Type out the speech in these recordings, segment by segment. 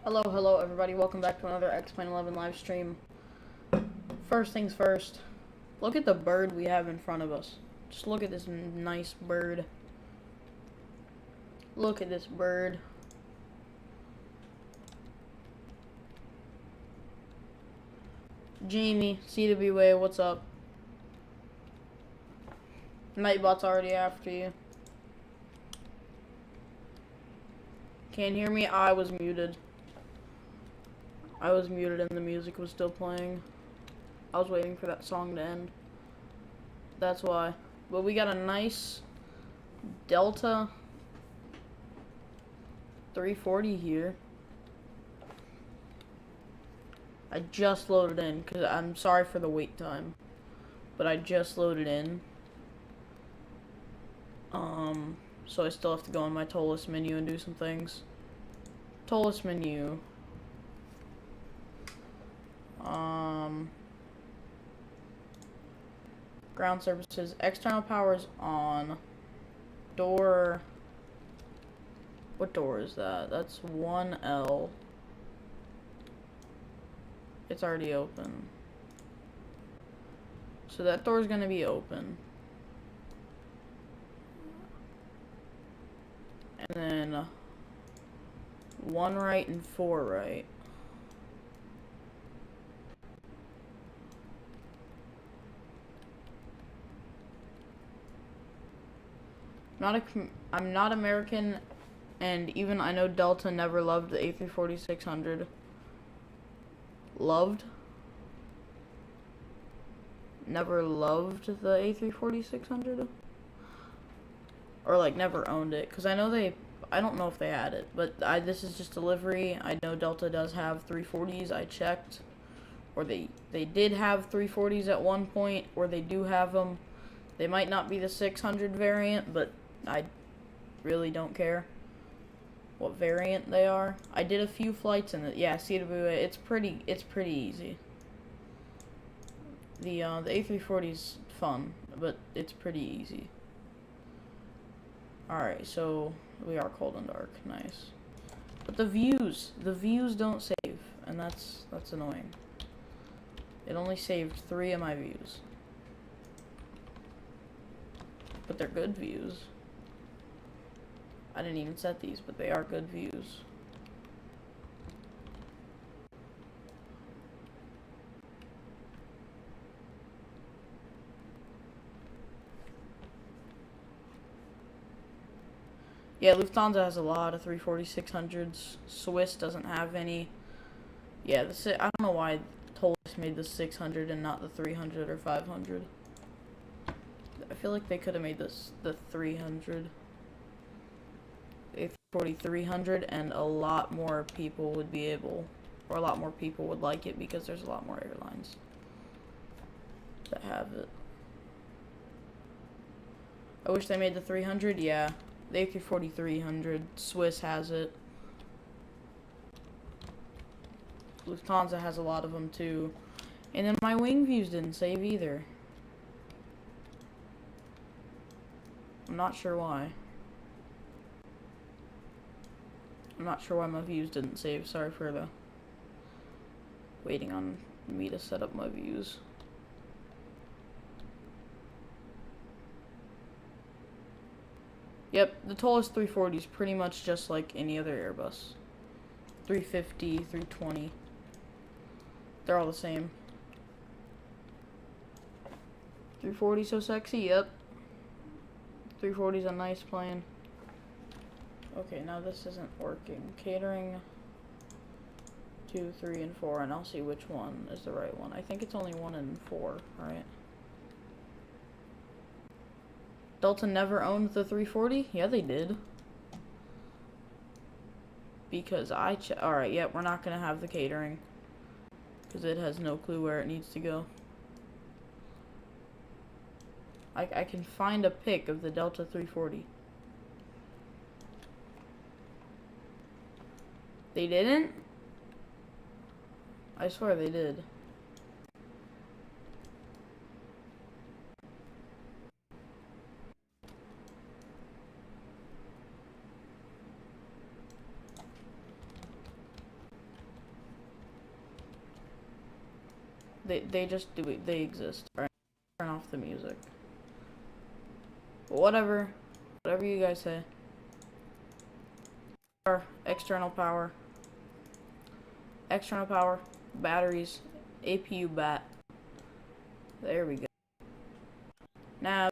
Hello everybody, welcome back to another X-Plane 11 live stream. First things first, look at the bird we have in front of us. Just look at this nice bird. Look at this bird. Jamie, CWA, what's up? Nightbot's already after you. Can't hear me? I was muted. I was muted and the music was still playing. I was waiting for that song to end. That's why. But we got a nice Delta 340 here. I just loaded in because I'm sorry for the wait time. But I just loaded in. So I still have to go on my ToLiss menu and do some things. ToLiss menu. Ground services, external power is on. Door, what door is that? That's 1L. It's already open. So that door is gonna be open. And then 1 right and 4 right. I'm not American, and even I know Delta never loved the A340-600. Never loved the A340-600? Or like never owned it, because I don't know if they had it, but this is just delivery. I know Delta does have 340s, I checked. Or they did have 340s at one point, or they do have them. They might not be the 600 variant, but I really don't care what variant they are. I did a few flights in it. Yeah, CWA, it's pretty easy. The A340's fun, but it's pretty easy. Alright, so we are cold and dark. Nice. But the views don't save, and that's annoying. It only saved 3 of my views. But they're good views. I didn't even set these, but they are good views. Yeah, Lufthansa has a lot of 340-600s. Swiss doesn't have any. Yeah, I don't know why ToLiss made the 600 and not the 300 or 500. I feel like they could have made this the 300. A340-300, and a lot more people would be able, or a lot more people would like it because there's a lot more airlines that have it. I wish they made the 300, yeah. The A340-300, Swiss has it. Lufthansa has a lot of them too. And then my wing views didn't save either. I'm not sure why. I'm not sure why my views didn't save. Sorry for the waiting on me to set up my views. Yep, the ToLiss 340 is pretty much just like any other Airbus. 350, 320. They're all the same. 340 so sexy, yep. 340 is a nice plane. Okay, now this isn't working. Catering 2, 3, and 4, and I'll see which one is the right one. I think it's only 1 and 4, right? Delta never owned the 340? Yeah, they did. Because alright, yeah, we're not gonna have the catering. Because it has no clue where it needs to go. I can find a pic of the Delta 340. They didn't? I swear they did. They just do it. They exist. All right. Turn off the music. But whatever you guys say. Our external power, batteries, APU bat. There we go. Nav.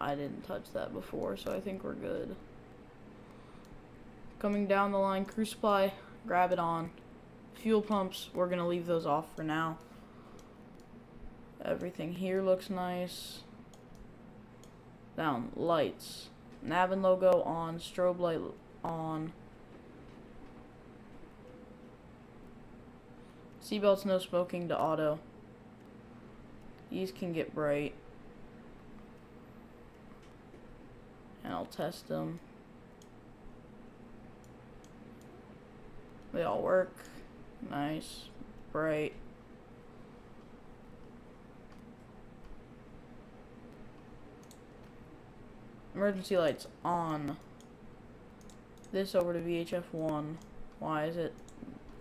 I didn't touch that before, so I think we're good. Coming down the line, crew supply, grab it on. Fuel pumps, we're gonna leave those off for now. Everything here looks nice. Down, lights. Nav and logo on, strobe light on. Seatbelts, no smoking to auto. These can get bright. And I'll test them. They all work. Nice. Bright. Emergency lights on. This over to VHF 1. Why is it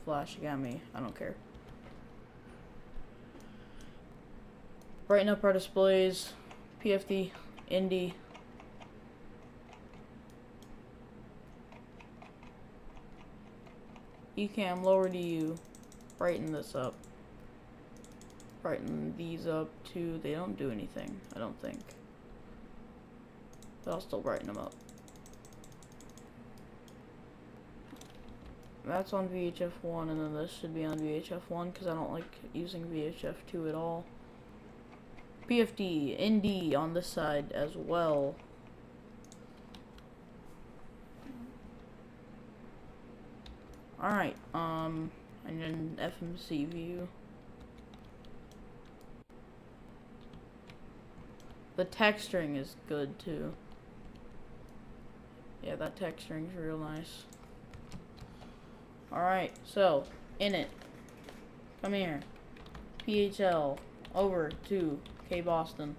flashing at me? I don't care. Brighten up our displays. PFD, Indy. Ecam, lower DU. Brighten this up. Brighten these up too. They don't do anything, I don't think. But I'll still brighten them up. That's on VHF 1, and then this should be on VHF 1 because I don't like using VHF 2 at all. PFD, ND on this side as well. Alright, and then FMC view. The texturing is good too. Yeah, that texturing is real nice. Alright, so, in it. Come here. PHL, over to K-Boston.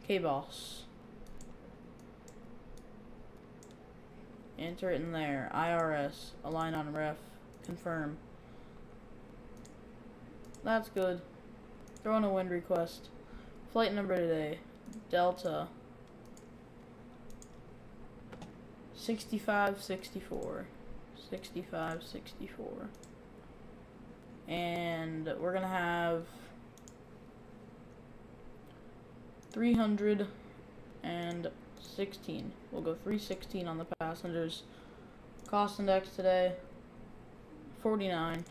K-Boss. Enter it in there. IRS. Align on ref. Confirm. That's good. Throw in a wind request. Flight number today. Delta. 6564. 6564. And we're gonna have 316. We'll go 316 on the passengers. Cost index today 49.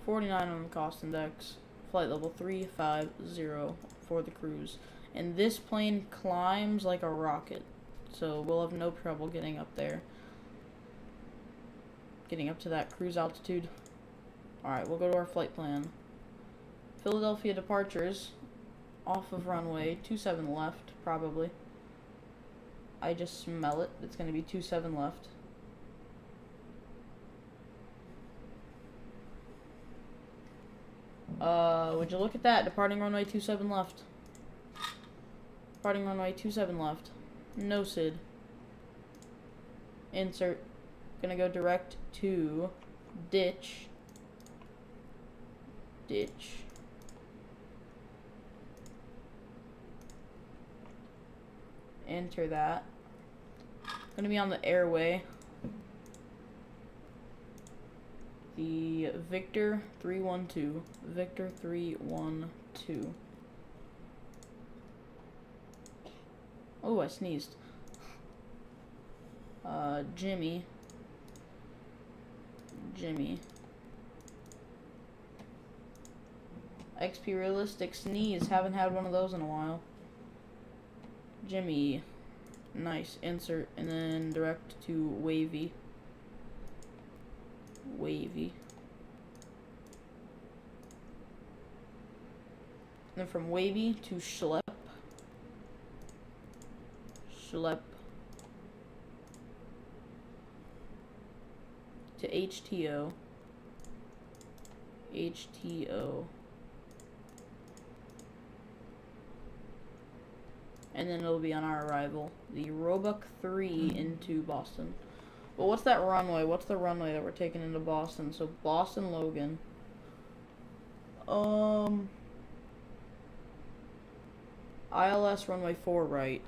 49 on the cost index. Flight level 350 for the cruise. And this plane climbs like a rocket, so we'll have no trouble getting up there. Getting up to that cruise altitude. Alright, we'll go to our flight plan. Philadelphia departures. Off of runway 27 left, probably. I just smell it. It's going to be 27 left. Would you look at that? Departing runway 27 left. Departing runway 27 left. No SID. Insert. Gonna go direct to ditch. Ditch. Enter that. Gonna be on the airway. The Victor 312. Victor 312. Oh, I sneezed. Jimmy. XP Realistic sneeze. Haven't had one of those in a while. Jimmy. Nice. Insert. And then direct to Wavy. Wavy. And then from Wavy to Schlep. Schlep. To HTO. HTO. And then it'll be on our arrival. The Roebuck 3 into Boston. But what's that runway? What's the runway that we're taking into Boston? So Boston Logan. ILS runway 4 right.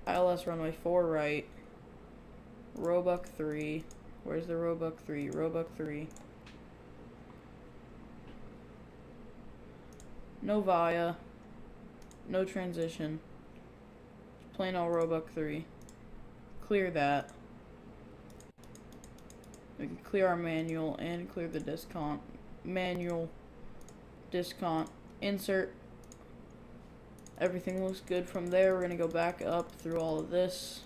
ILS runway 4 right. Roebuck 3. Where's the Roebuck 3? Roebuck 3. No via. No transition. Plain old Roebuck 3. Clear that. We can clear our manual and clear the discount. Manual. Discount. Insert. Everything looks good from there. We're going to go back up through all of this.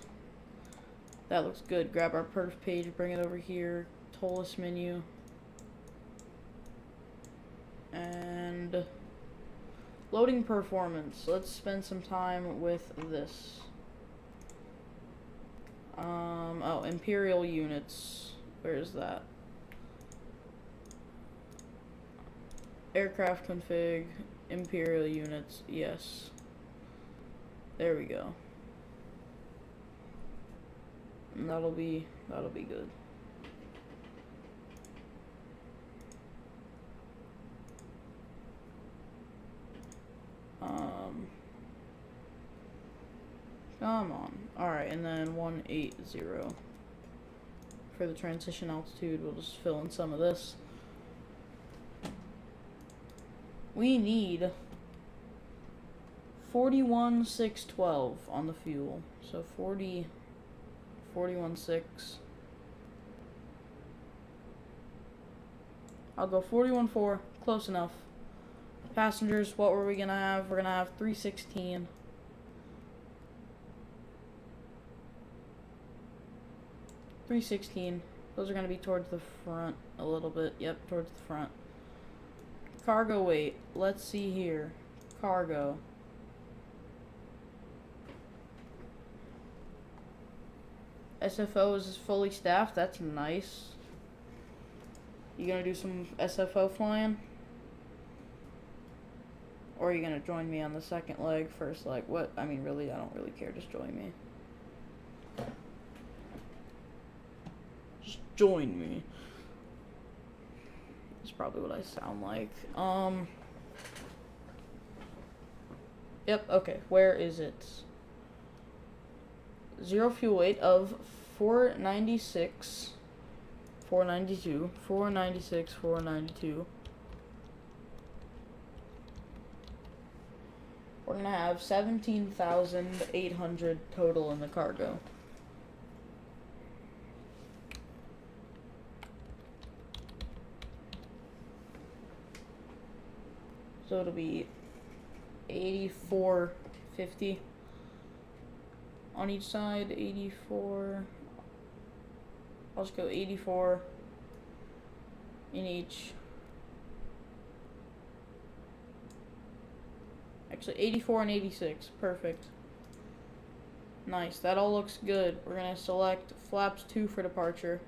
That looks good. Grab our perf page, bring it over here. ToLiss menu. And loading performance. Let's spend some time with this. Oh, Imperial units. Where is that? Aircraft config. Imperial units. Yes. There we go. And that'll be good. Come on. Alright, and then 180. For the transition altitude, we'll just fill in some of this. We need 41,612 on the fuel. So 41,6. I'll go 41,4. Close enough. Passengers, what were we gonna have? We're gonna have 316. 316. Those are gonna be towards the front a little bit. Yep, towards the front. Cargo weight. Let's see here. Cargo. SFO is fully staffed. That's nice. You gonna do some SFO flying? Or are you gonna join me on the second leg, first leg? What? I mean, really, I don't really care. Just join me. Just join me. That's probably what I sound like. Yep, okay. Where is it? Zero fuel weight of 496, 492, 496, 492. We're gonna have 17,800 total in the cargo. So it'll be 84.50 on each side. 84. I'll just go 84 in each. Actually, 84 and 86. Perfect. Nice. That all looks good. We're going to select flaps 2 for departure.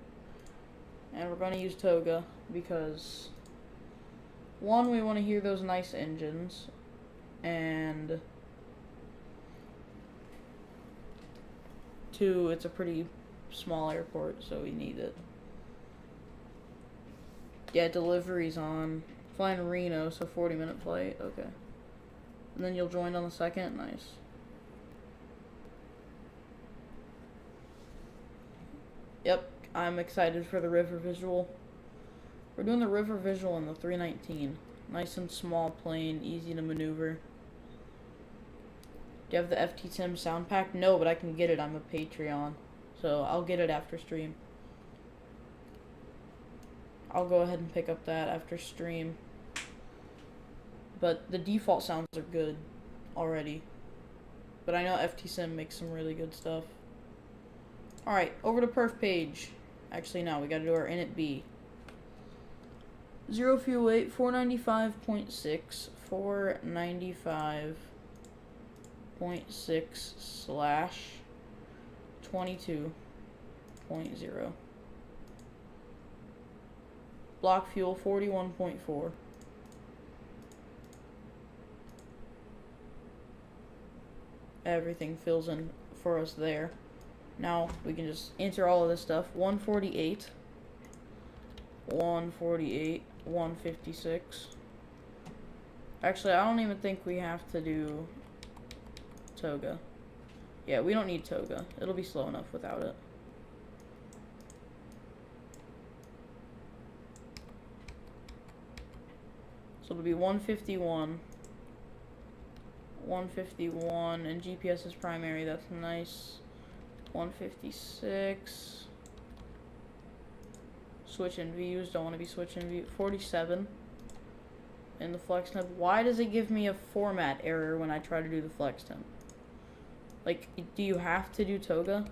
And we're going to use Toga because, 1, we want to hear those nice engines. And 2, it's a pretty small airport, so we need it. Yeah, delivery's on. Flying Reno, so 40-minute flight. Okay. And then you'll join on the second? Nice. Yep, I'm excited for the river visual. We're doing the river visual in the 319. Nice and small plane, easy to maneuver. Do you have the FT Sim sound pack? No, but I can get it. I'm a Patreon. So I'll get it after stream. I'll go ahead and pick up that after stream. But the default sounds are good already. But I know FT Sim makes some really good stuff. Alright, over to perf page. Actually, no, we gotta do our init B. Zero fuel weight, 495.6, 495.6 slash 22.0. Block fuel, 41.4. Everything fills in for us there. Now we can just enter all of this stuff. 148, 148, 156. Actually, I don't even think we have to do toga. Yeah, we don't need toga. It'll be slow enough without it. So it'll be 151. 151, and GPS is primary. That's nice. 156. Switch in views. Don't want to be switching view. 47. In the flex temp. Why does it give me a format error when I try to do the flex temp? Like, do you have to do toga?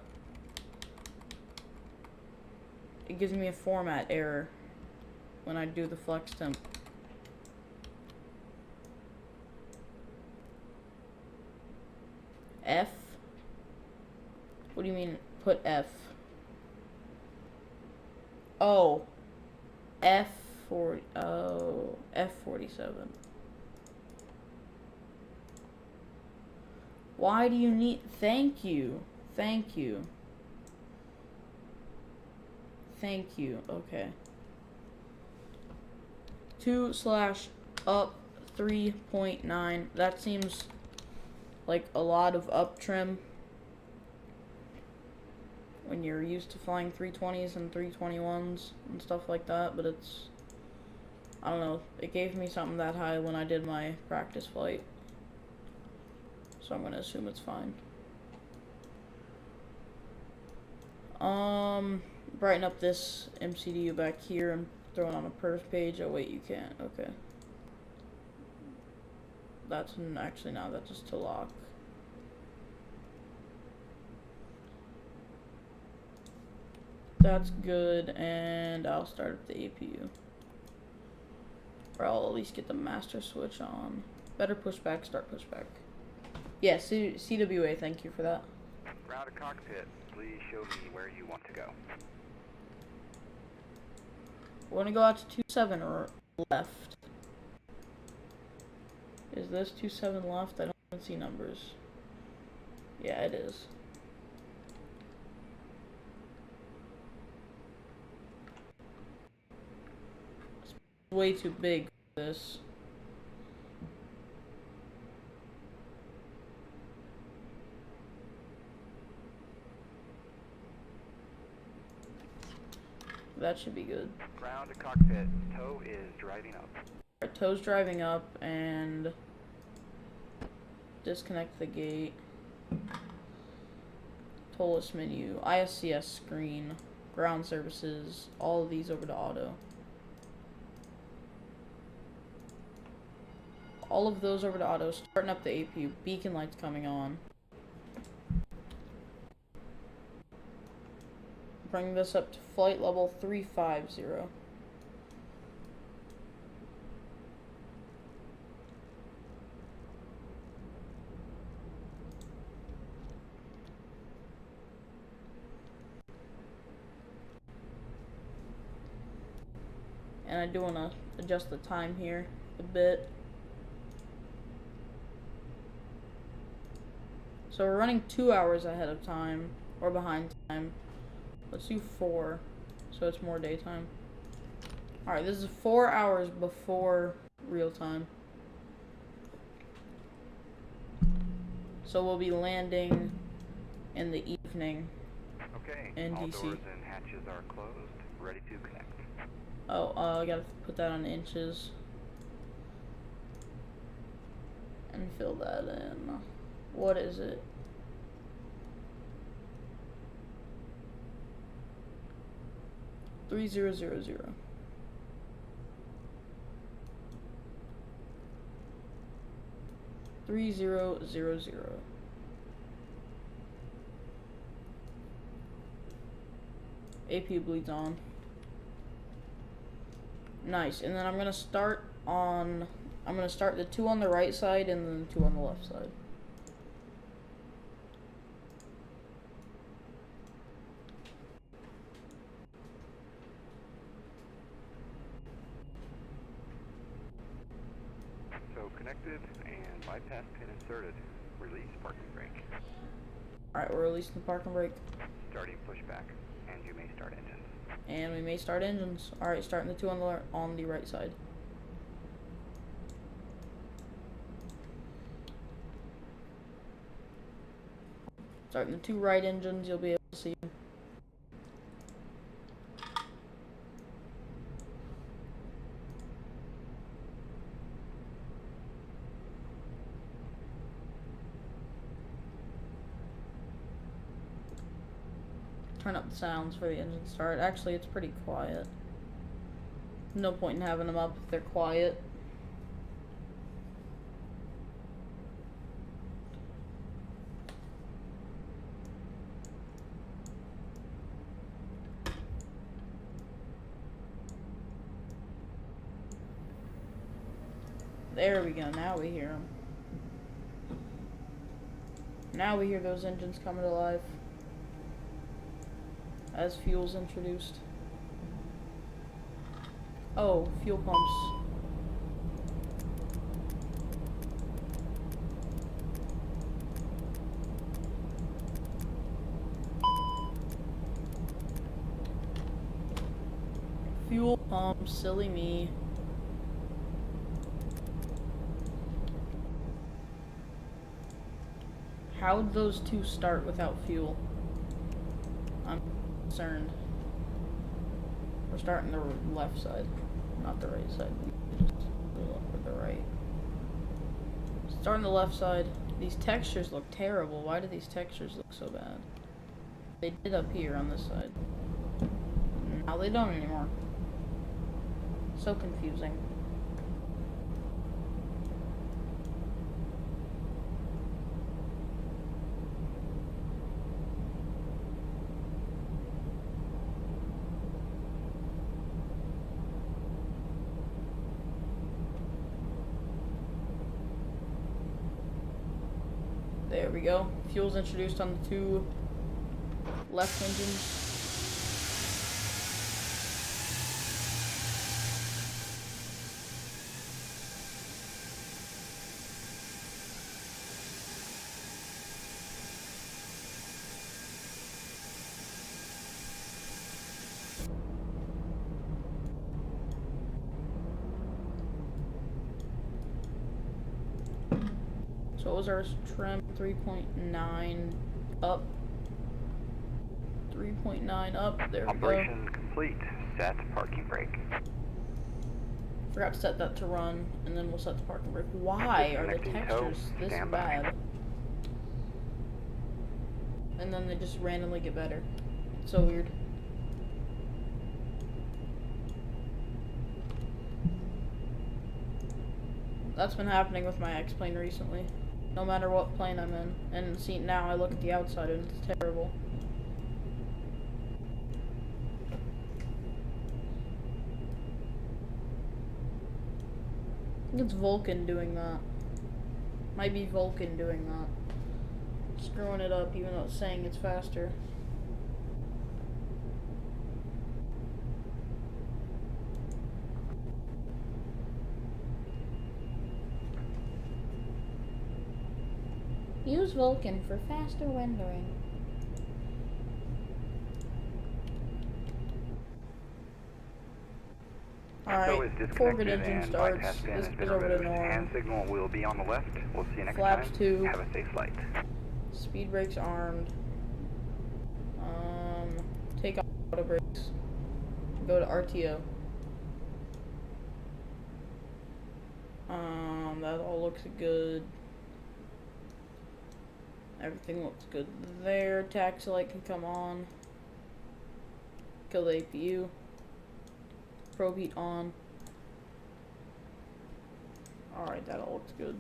It gives me a format error when I do the flex temp. F? What do you mean, put F? Oh. F40. Oh. F47. Why do you need... Thank you. Thank you. Thank you. Okay. 2/up 3.9. That seems like a lot of up trim when you're used to flying 320s and 321s and stuff like that, but it's, I don't know, it gave me something that high when I did my practice flight, so I'm gonna assume it's fine. Brighten up this MCDU back here and throw it on a perf page. Oh wait, you can't. Okay. That's actually now that's just to lock. That's good, and I'll start up the APU. Or I'll at least get the master switch on. Better pushback, start pushback. Yeah, CWA, thank you for that. Ground to cockpit, please show me where you want to go. We're gonna go out to 27 or left. Is this 27 left? I don't even see numbers. Yeah, it is. It's way too big for this. That should be good. Ground to cockpit, tow is driving up. Alright, tow's driving up, and disconnect the gate. ToLiss menu, ISCS screen, ground services, all of these over to auto. All of those over to auto, starting up the APU, beacon lights coming on. Bring this up to flight level 350. And I do want to adjust the time here a bit. So we're running 2 hours ahead of time, or behind time. Let's do 4, so it's more daytime. Alright, this is 4 hours before real time. So we'll be landing in the evening. Okay, in all DC. doors and hatches are closed, ready to connect. Oh, I gotta put that on inches. And fill that in. What is it? $3000. $3000. APU bleeds on. Nice. And then I'm gonna start the 2 on the right side and then the 2 on the left side. So connected and bypass pin inserted. Release parking brake. Alright, we're releasing the parking brake. Starting pushback, and you may start engines. And we may start engines. Alright, starting the two on the right side. Starting the two right engines, you'll be able to see them. Turn up the sounds for the engine start. Actually, it's pretty quiet. No point in having them up if they're quiet. There we go, now we hear them. Now we hear those engines coming to life. As fuel's introduced. Oh, fuel pumps. Fuel pumps, silly me. How'd those two start without fuel? I'm concerned. We're starting the left side, not the right side. Just the right. Starting the left side. These textures look terrible. Why do these textures look so bad? They did up here on this side. Now they don't anymore. So confusing. There we go. Fuel's introduced on the two left engines. So what was our trim? 3.9 up. 3.9 up. There we go. Operation complete. Set parking brake. Forgot to set that to run, and then we'll set the parking brake. Why are the Disconnecting tow. textures this Stand by. bad? And then they just randomly get better. It's so weird. That's been happening with my X-Plane recently. No matter what plane I'm in. And see, now I look at the outside and it's terrible. I think it's Vulcan doing that. Might be Vulcan doing that. Screwing it up even though it's saying it's faster. Use Vulcan for faster rendering. Alright, before good engine starts, this goes over to norm. Hand signal will be on the left. We'll see you next Flaps time. 2. Have a safe flight. Speed brakes armed. Take off auto brakes. Go to RTO. That all looks good. Everything looks good there. Taxi light can come on. Kill the APU. Probe heat on. Alright, that all looks good.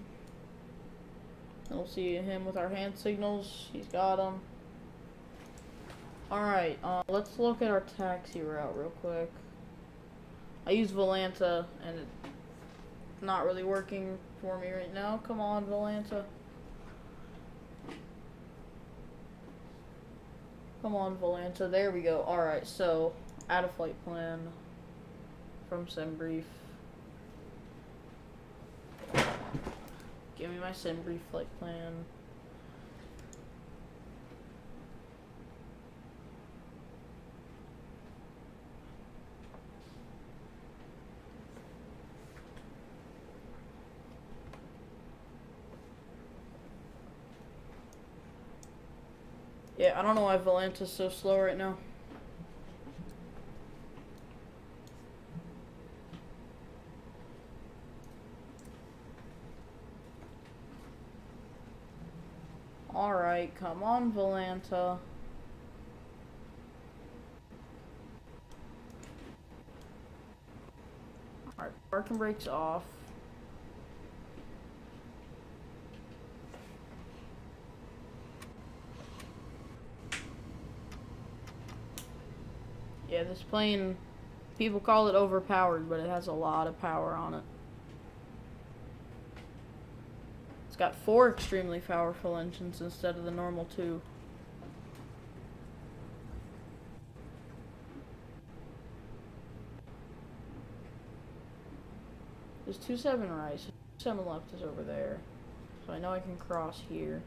Then we'll see him with our hand signals. He's got them. Alright, let's look at our taxi route real quick. I use Volanta, and it's not really working for me right now. Come on, Volanta. Come on, Volanta. There we go. Alright, so, add a flight plan from SimBrief. Give me my SimBrief flight plan. Yeah, I don't know why Valanta's so slow right now. Alright, come on, Valanta. Alright, parking brakes off. Yeah, this plane, people call it overpowered, but it has a lot of power on it. It's got 4 extremely powerful engines instead of the normal 2. There's 27 right, so 27 left is over there. So I know I can cross here.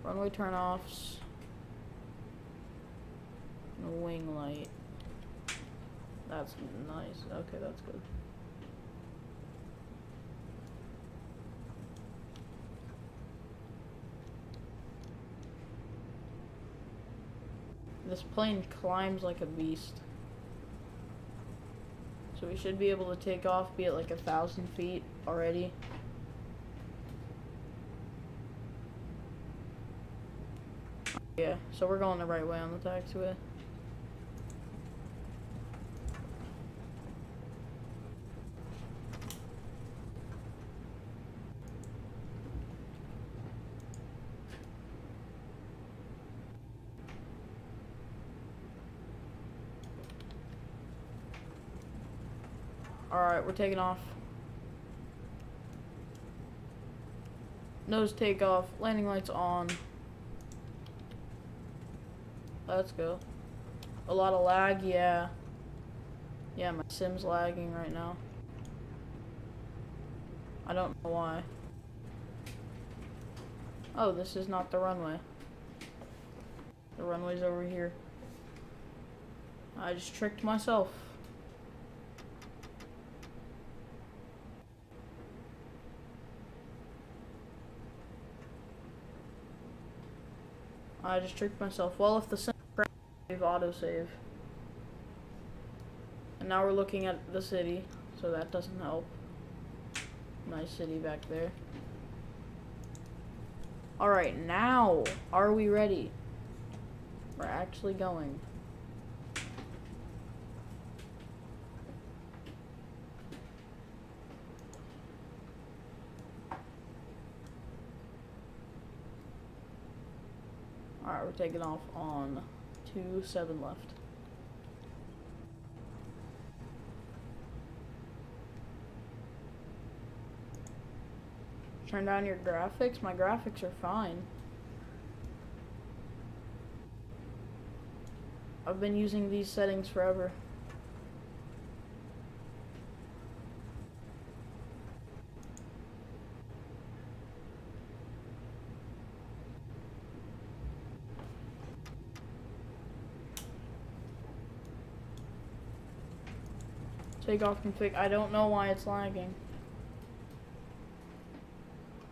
Runway turnoffs. And a wing light. That's nice. Okay, that's good. This plane climbs like a beast. So we should be able to take off, be at like 1,000 feet already. Yeah, so we're going the right way on the taxiway. Alright, we're taking off. Nose takeoff, landing lights on. Let's go. A lot of lag, yeah. Yeah, my sim's lagging right now. I don't know why. Oh, this is not the runway. The runway's over here. I just tricked myself. I just tricked myself. Well, if the sim crashes, autosave. And now we're looking at the city, so that doesn't help. Nice city back there. Alright, now, are we ready? We're actually going. Alright, we're taking off on 27 left. Turn down your graphics? My graphics are fine. I've been using these settings forever. Takeoff config. I don't know why it's lagging.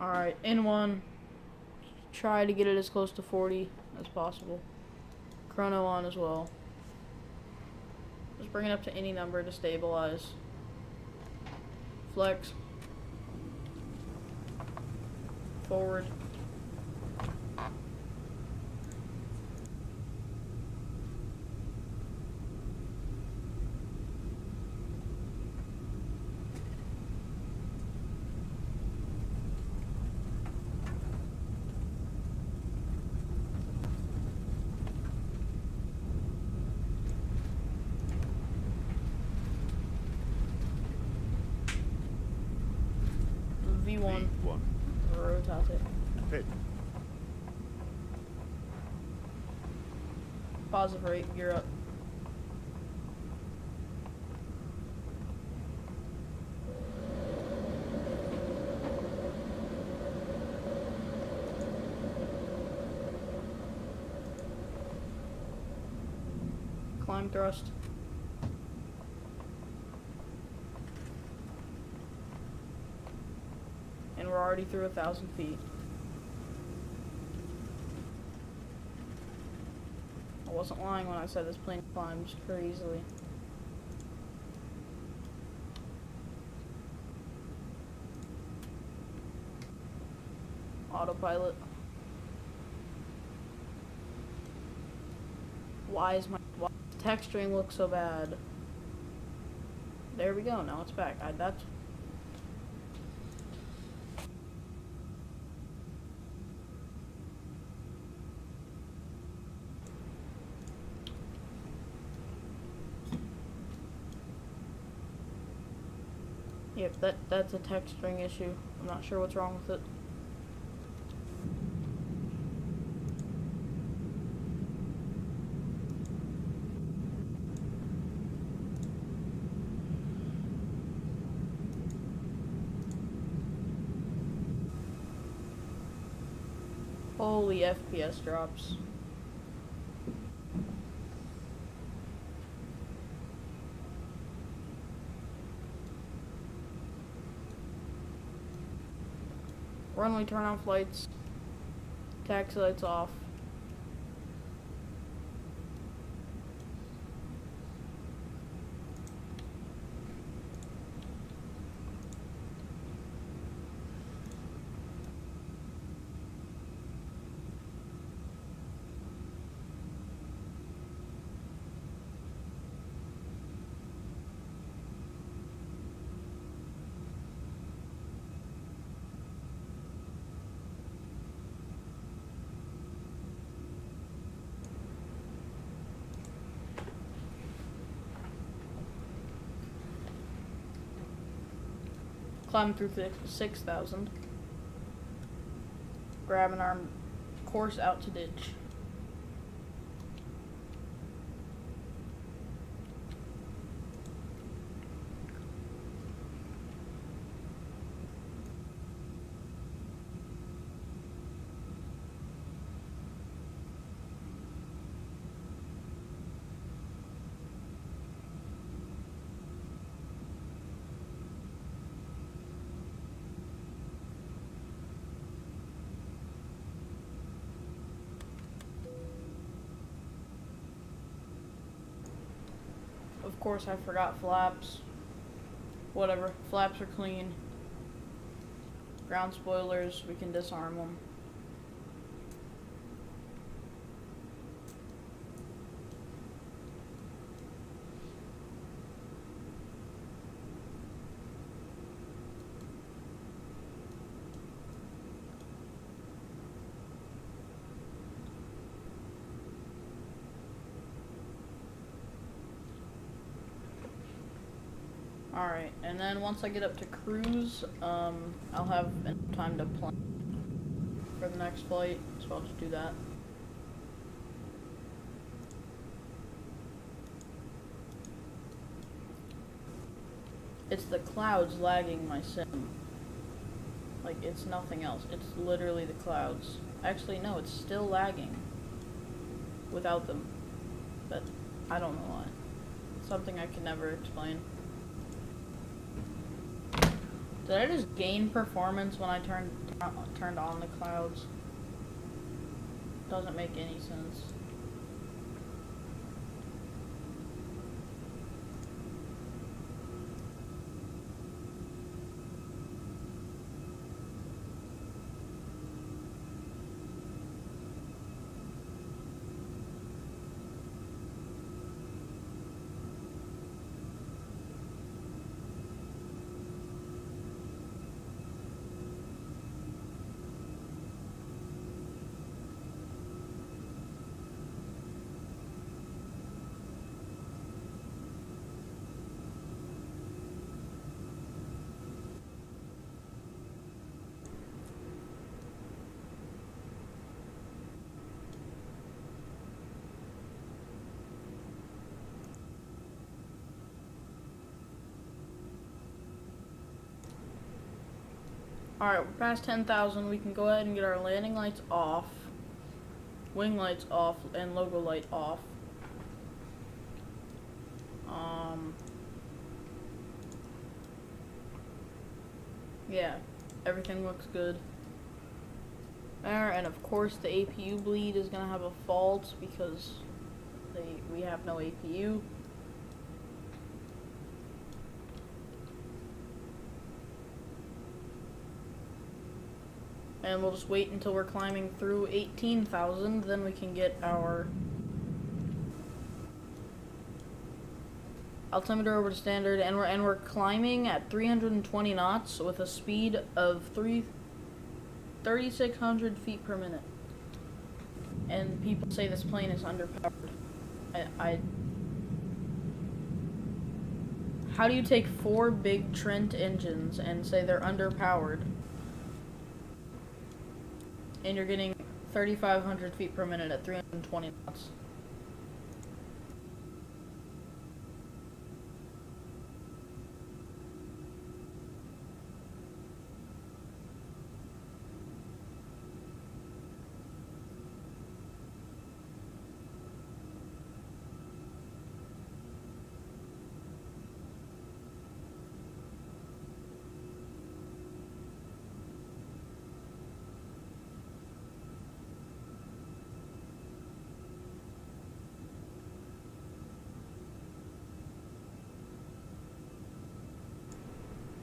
Alright, in one. Try to get it as close to 40 as possible. Chrono on as well. Just bring it up to any number to stabilize. Flex. Forward. V1. Rotate. Hit. Positive rate, gear up. Climb thrust. And we're already through 1,000 feet. wasn't lying when I said this plane climbs crazily. Autopilot. Why does the texturing look so bad? There we go, now it's back. That's... Yep, that's a texturing issue. I'm not sure what's wrong with it. Holy FPS drops. Runway turn off lights. Taxi lights off. Climb through 6,000. Grab an arm, course out to ditch. Of course, I forgot flaps. Whatever, flaps are clean. Ground spoilers, we can disarm them. Alright, and then once I get up to cruise, I'll have enough time to plan for the next flight, so I'll just do that. It's the clouds lagging my sim. Like, it's nothing else. It's literally the clouds. Actually, no, it's still lagging without them, but I don't know why. It's something I can never explain. Did I just gain performance when I turned on the clouds? Doesn't make any sense. Alright, we're past 10,000. We can go ahead and get our landing lights off, wing lights off, and logo light off. Yeah, everything looks good there, and of course the APU bleed is gonna have a fault because we have no APU. And we'll just wait until we're climbing through 18,000, then we can get our altimeter over to standard, and we're climbing at 320 knots with a speed of 3,600 feet per minute. And people say this plane is underpowered. How do you take 4 big Trent engines and say they're underpowered? And you're getting 3,500 feet per minute at 320 knots.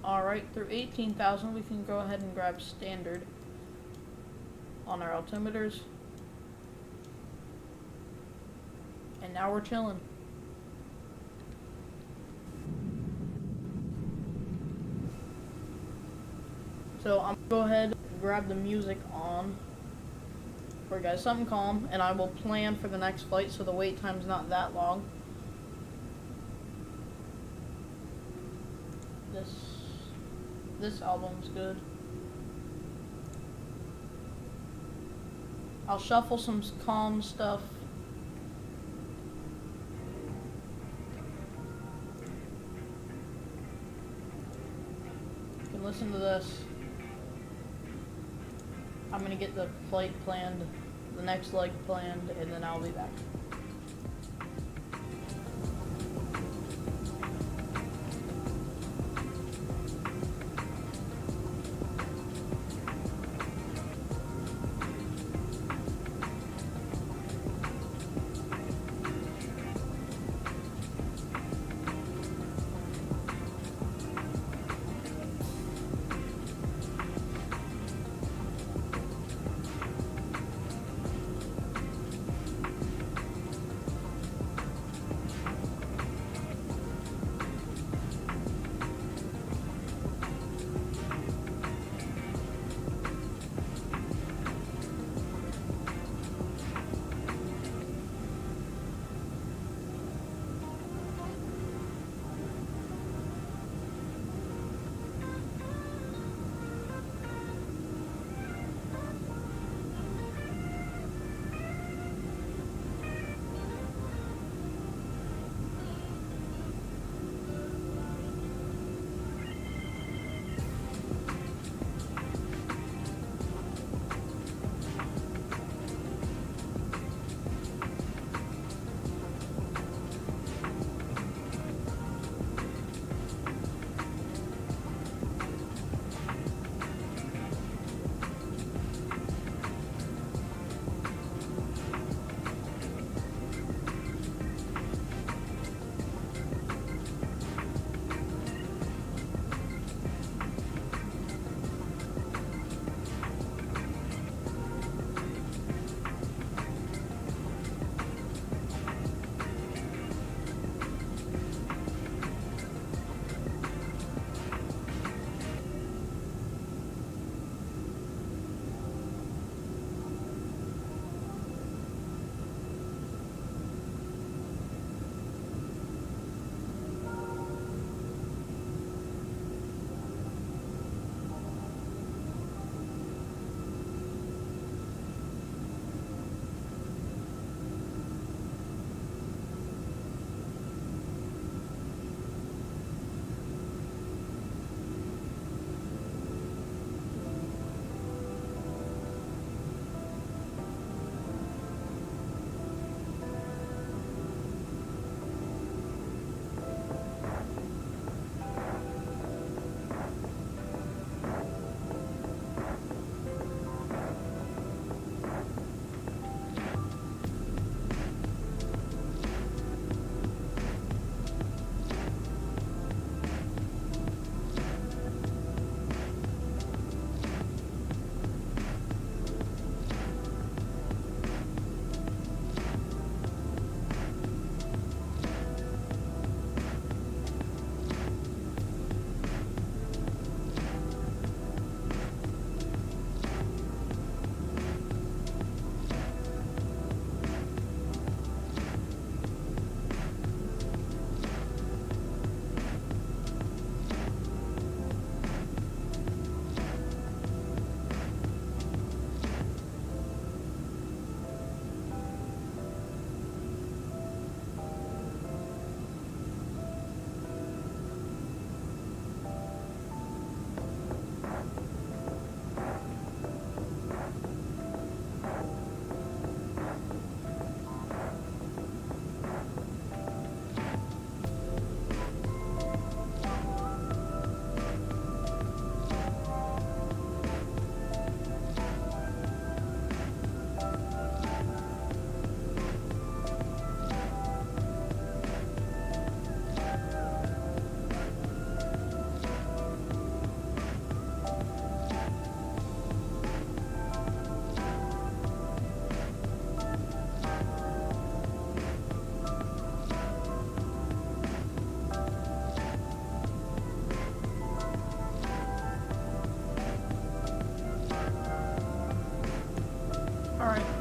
Alright, through 18,000 we can go ahead and grab standard on our altimeters. And now we're chilling. So I'm gonna go ahead and grab the music on for you guys, something calm, and I will plan for the next flight so the wait time's not that long. This album's good. I'll shuffle some calm stuff. You can listen to this. I'm gonna get the flight planned, the next leg planned, and then I'll be back.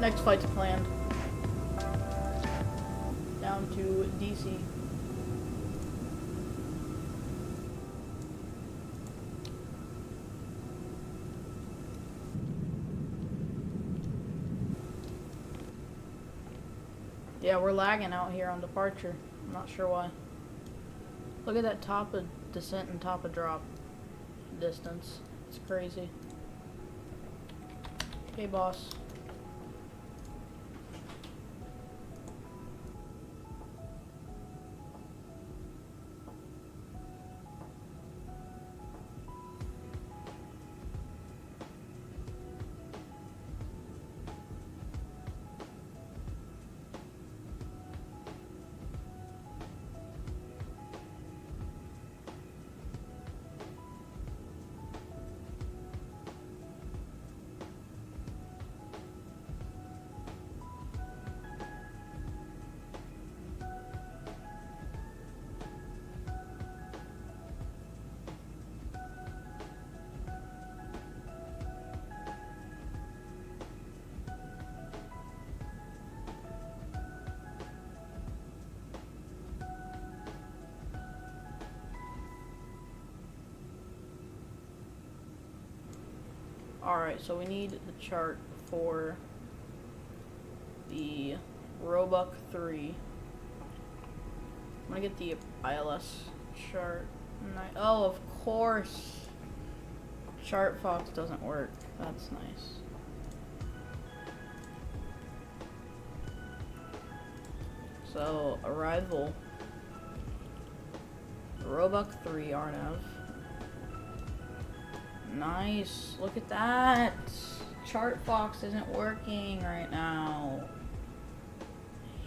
Next flight's planned. Down to DC. Yeah, we're lagging out here on departure. I'm not sure why. Look at that top of descent and top of drop distance. It's crazy. Okay, boss. Alright, so we need the chart for the Roebuck 3. I'm gonna get the ILS chart. Oh, of course. Chart Fox doesn't work. That's nice. So, arrival. Roebuck 3 RNAV. Nice. Look at that. Chart Fox isn't working right now.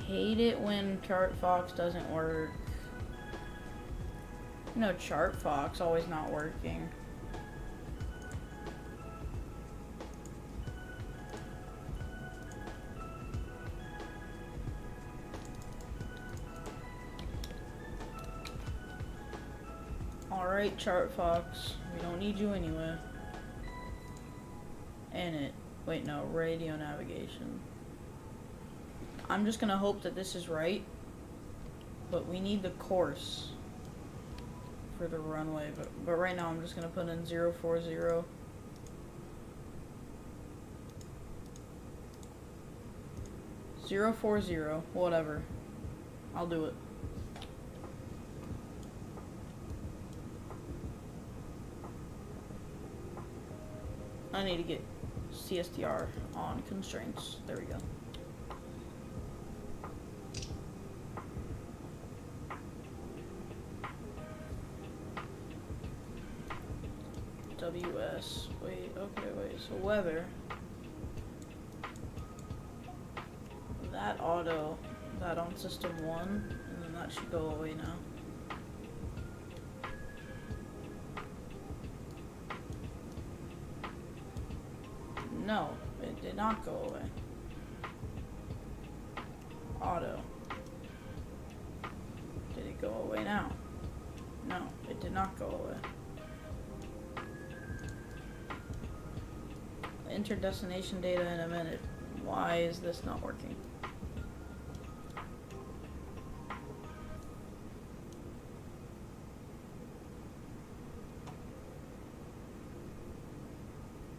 Hate it when Chart Fox doesn't work. You know, Chart Fox always not working. Alright, Chart Fox. We don't need you anyway. Wait, no, radio navigation. I'm just gonna hope that this is right. But we need the course for the runway. But right now I'm just gonna put in 040. 040, whatever. I'll do it. I need to get CSTR on constraints. There we go. WS. Wait, so weather. That auto, that on system 1, and then that should go away now. No, it did not go away. Auto. Did it go away now? No, it did not go away. Enter destination data in a minute. Why is this not working?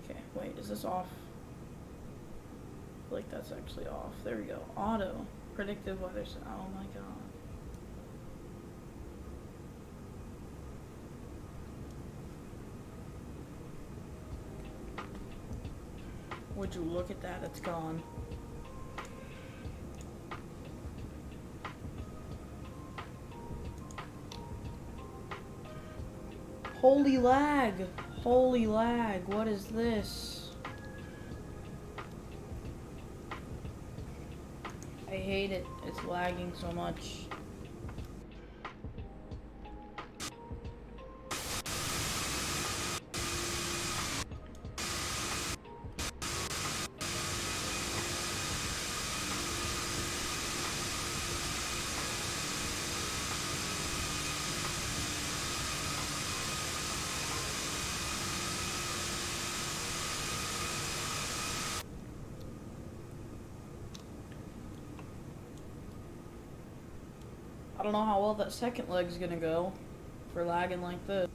Okay, wait, is this off? I feel like that's actually off. There we go. Auto. Predictive weather. Oh my god. Would you look at that? It's gone. Holy lag! Holy lag! What is this? I hate it. It's lagging so much. don't know how well that second leg's gonna go for lagging like this.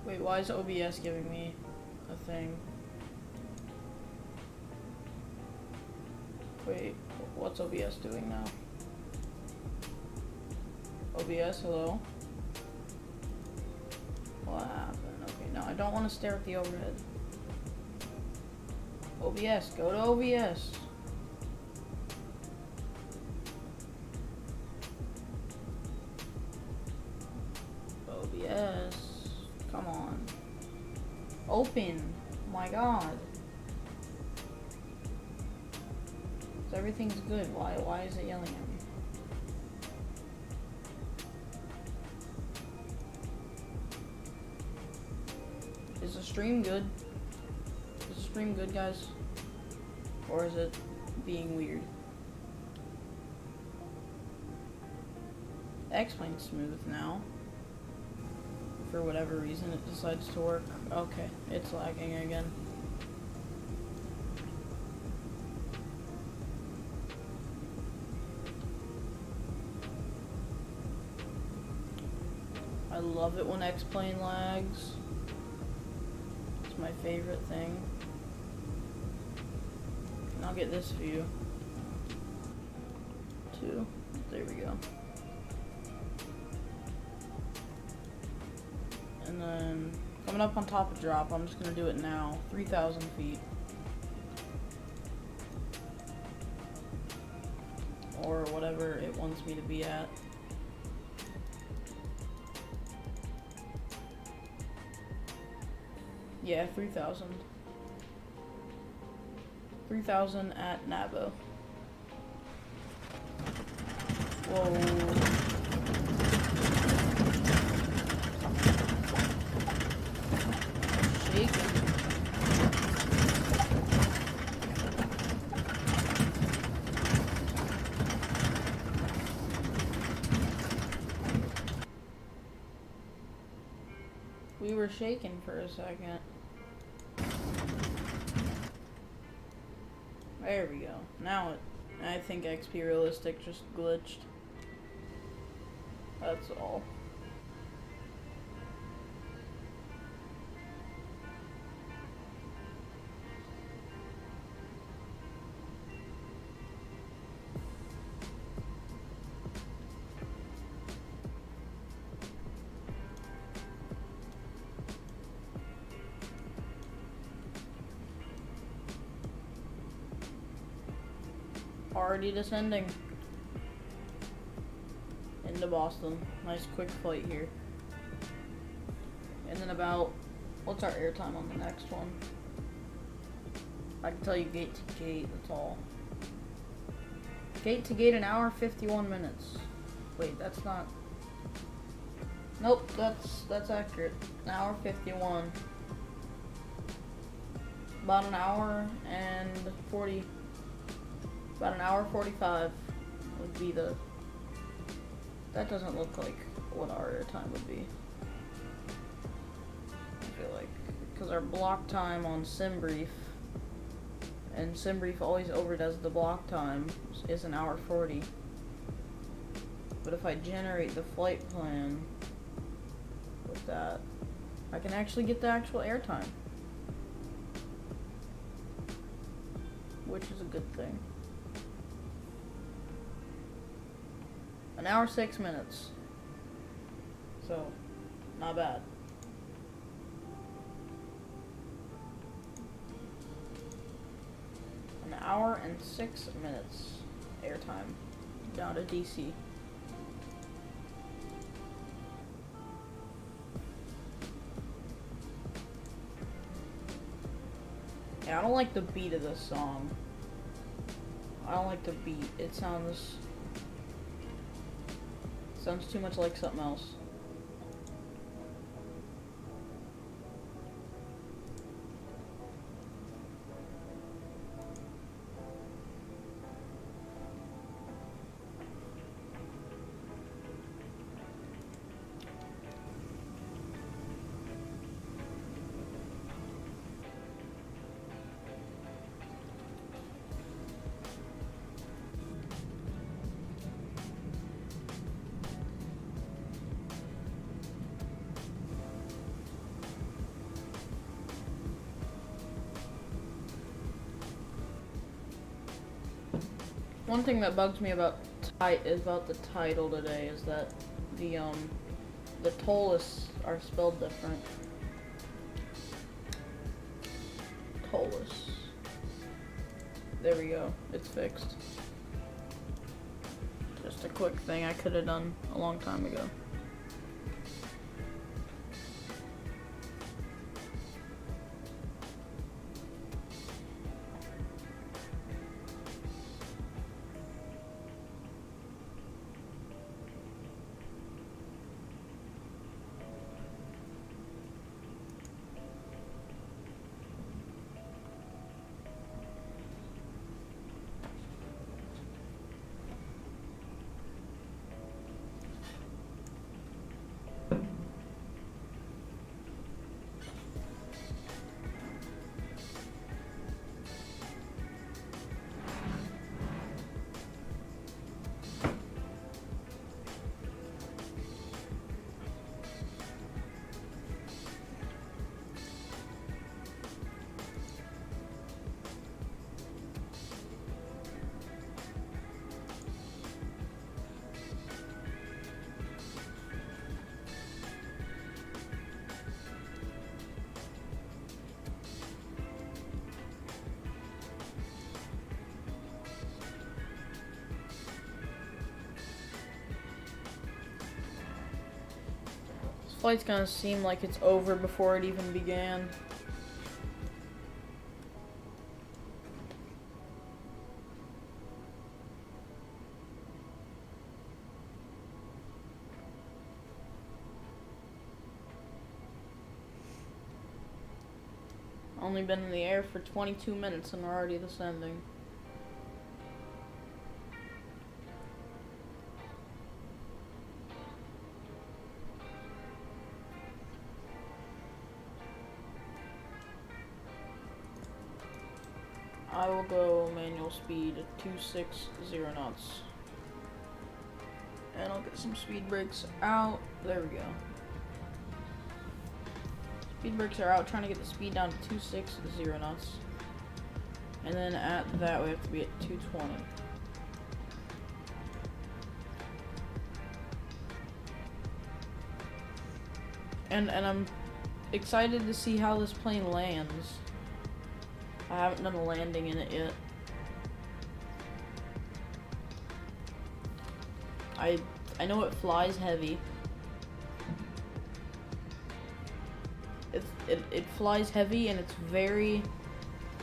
Wait, why is OBS giving me a thing? Wait, what's OBS doing now? OBS, hello? What happened? Okay, no, I don't want to stare at the overhead. OBS, go to OBS. OBS, come on. Open, oh my god. So everything's good, why is it yelling at me? Is the stream good? Is the stream good, guys? Or is it being weird? X-Plane's smooth now. For whatever reason, it decides to work. Okay, it's lagging again. I love it when X-Plane lags. It's my favorite thing. And I'll get this view. 2. There we go. And then, coming up on top of drop, I'm just gonna do it now. 3,000 feet. Or whatever it wants me to be at. Yeah, 3,000. 3,000 at Nabo. Whoa. We were shaking for a second. There we go. Now I think XP Realistic just glitched. That's all. Already descending into Boston. Nice quick flight here. And then about, what's our airtime on the next one? I can tell you gate to gate, that's all. Gate to gate, an hour 51 minutes. Wait, that's not. Nope, that's accurate. An hour 51. About an hour and 40. About an hour 45 would be the. That doesn't look like what our airtime would be. I feel like because our block time on SimBrief, and SimBrief always overdoes the block time, is an hour 40. But if I generate the flight plan with that, I can actually get the actual airtime, which is a good thing. An hour 6 minutes. So, not bad. An hour and 6 minutes airtime down to DC. Yeah, I don't like the beat of this song. I don't like the beat. It sounds too much like something else. One thing that bugs me about the title today is that the ToLiss are spelled different. ToLiss. There we go. It's fixed. Just a quick thing I could have done a long time ago. This flight's gonna seem like it's over before it even began. Only been in the air for 22 minutes and we're already descending. I will go manual speed at 260 knots. And I'll get some speed brakes out. There we go. Speed brakes are out, trying to get the speed down to 260 knots. And then at that we have to be at 220. And I'm excited to see how this plane lands. I haven't done a landing in it yet. I know it flies heavy. It flies heavy and it's very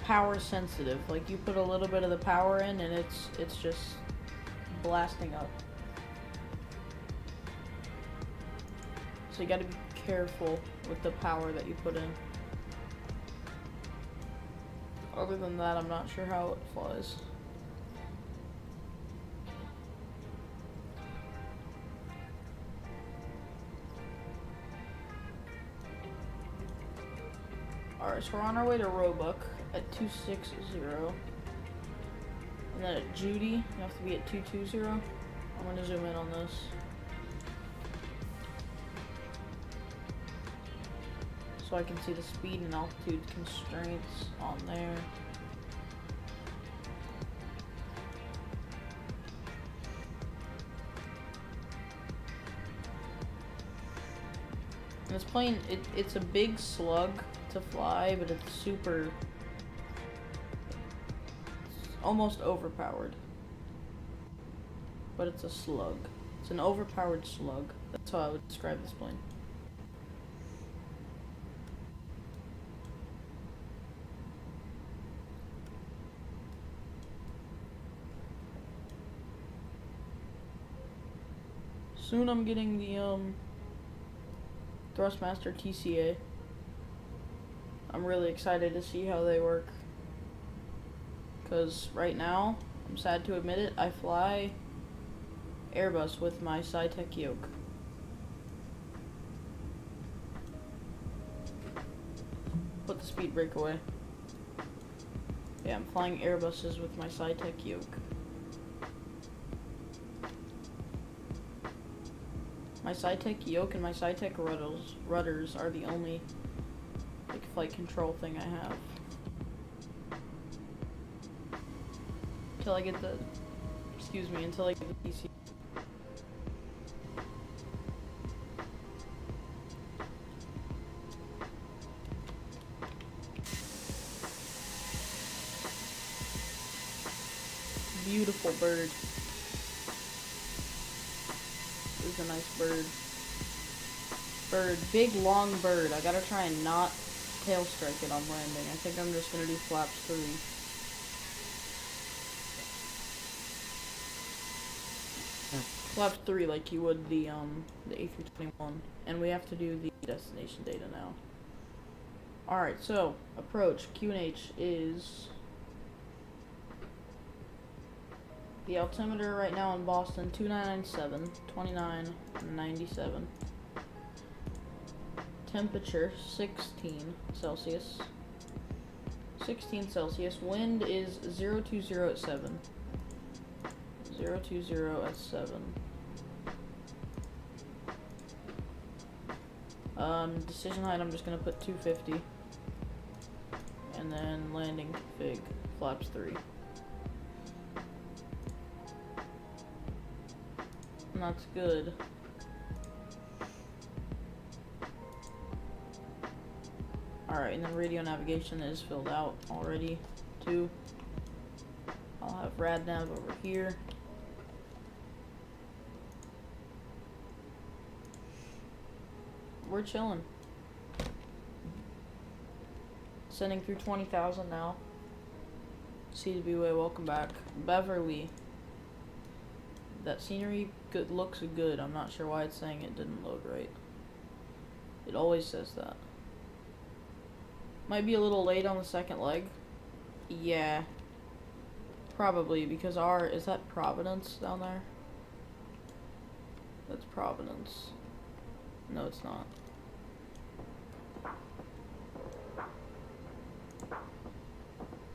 power sensitive. Like you put a little bit of the power in and it's just blasting up. So you gotta be careful with the power that you put in. Other than that, I'm not sure how it flies. Alright, so we're on our way to Roebuck at 260. And then at Judy, you have to be at 220. I'm going to zoom in on this. So I can see the speed and altitude constraints on there. And this plane, it's a big slug to fly, but it's super, it's almost overpowered. But it's a slug. It's an overpowered slug. That's how I would describe this plane. Soon I'm getting the Thrustmaster TCA. I'm really excited to see how they work. Because right now, I'm sad to admit it, I fly Airbus with my SciTech yoke. Put the speed brake away. Yeah, I'm flying Airbuses with my SciTech yoke. My SciTech yoke and my SciTech rudders are the only flight control thing I have. Till I get the excuse me, until I get the DCA. Beautiful bird. This is a nice bird. Bird, big long bird. I gotta try and not tail strike it on landing. I think I'm just gonna do flaps 3. Flaps 3 like you would the A321. And we have to do the destination data now. Alright, so approach QNH is the altimeter right now in Boston 2997, 2997. Temperature 16 Celsius. 16 Celsius. Wind is 020 at 7. 020 at 7. Decision height I'm just gonna put 250. And then landing config flaps 3. And that's good. Alright, and then radio navigation is filled out already, too. I'll have RadNav over here. We're chilling. Sending through 20,000 now. CWA, welcome back. Beverly. That scenery looks good. I'm not sure why it's saying it didn't load right. It always says that. Might be a little late on the second leg. Yeah. Probably, because is that Providence down there? That's Providence. No, it's not.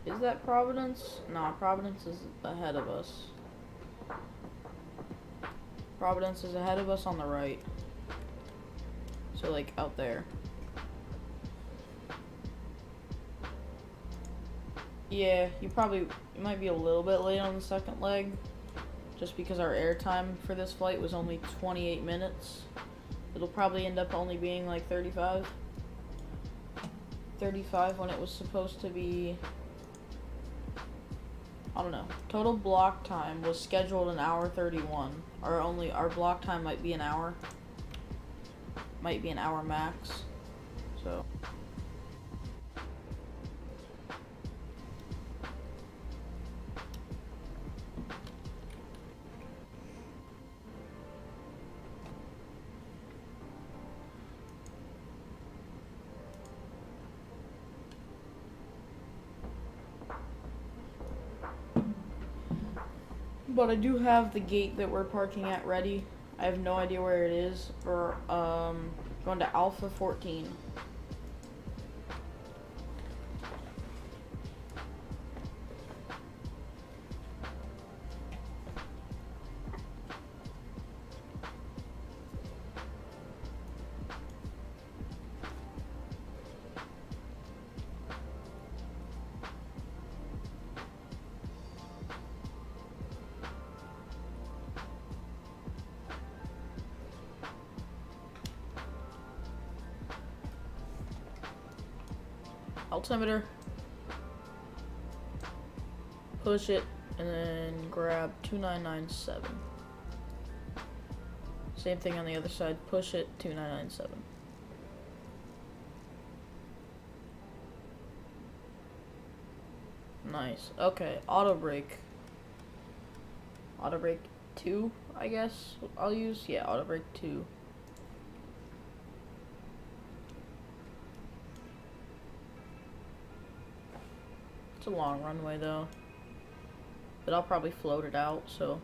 Is that Providence? Nah, Providence is ahead of us. Providence is ahead of us on the right. So, like, out there. Yeah, you might be a little bit late on the second leg, just because our airtime for this flight was only 28 minutes. It'll probably end up only being like 35. 35 when it was supposed to be, I don't know. Total block time was scheduled an hour 31. Our block time might be an hour. Might be an hour max. So. But I do have the gate that we're parking at ready. I have no idea where it is. We're going to Alpha 14. Altimeter, push it, and then grab 2997. Same thing on the other side, push it, 2997. Nice. Okay, auto brake. Auto brake 2, I guess I'll use. Yeah, auto brake 2. It's a long runway though, but I'll probably float it out, so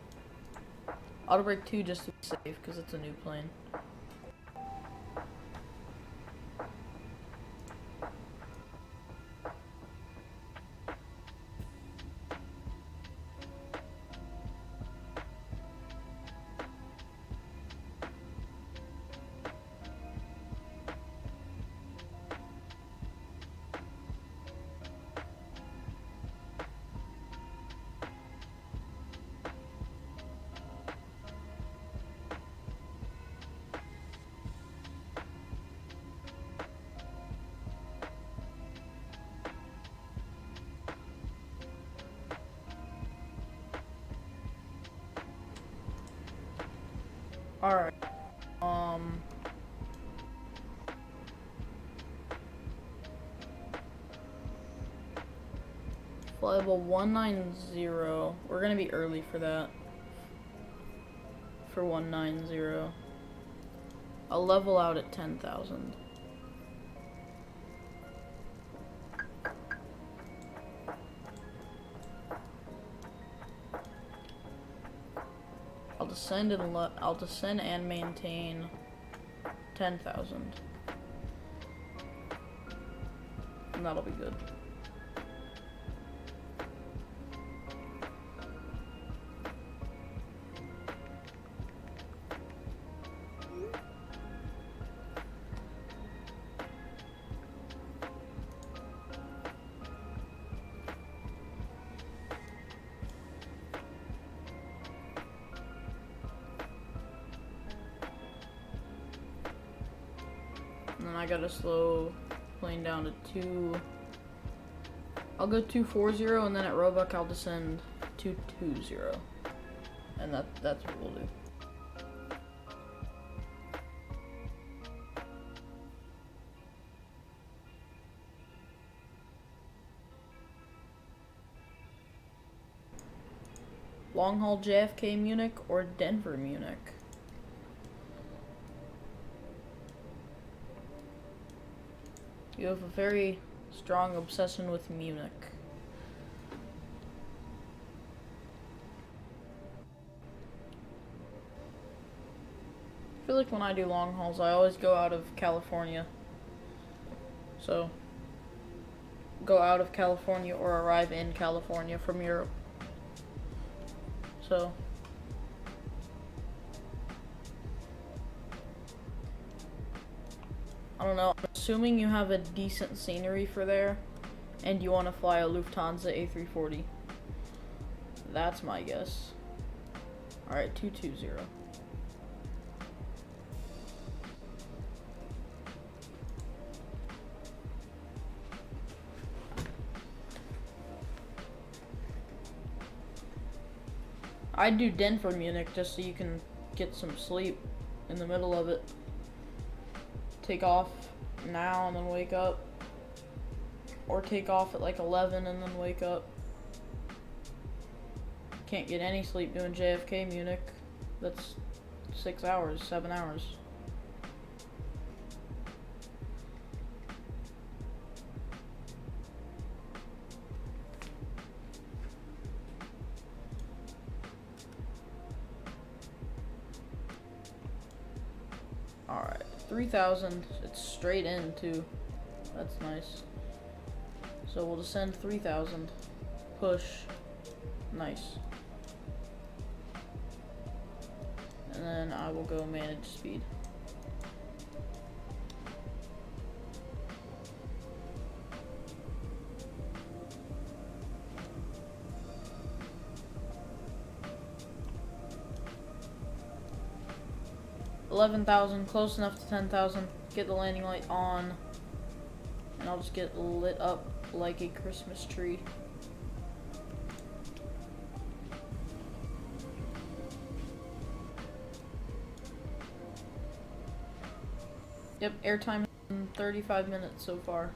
auto brake 2 just to be safe because it's a new plane. Alright. Flight level 190. We're gonna be early for that. For 190. I'll level out at 10,000. I'll descend and maintain 10,000. And that'll be good. And then I gotta slow plane down to 2. I'll go 240, and then at Roebuck I'll descend 220. And that's what we'll do. Long haul JFK Munich or Denver Munich? You have a very strong obsession with Munich. I feel like when I do long hauls, I always go out of California. So, go out of California or arrive in California from Europe. So, I don't know. I'm assuming you have a decent scenery for there, and you want to fly a Lufthansa A340. That's my guess. Alright, 220. I'd do Denver Munich just so you can get some sleep in the middle of it. Take off now and then wake up. Or take off at like 11 and then wake up. Can't get any sleep doing JFK Munich. That's 6 hours, 7 hours. Alright, 3,000. It's straight in too. That's nice. So we'll descend 3,000. Push. Nice. And then I will go manage speed. $11,000, close enough to 10,000. Get the landing light on, and I'll just get lit up like a Christmas tree. Yep, airtime in 35 minutes so far.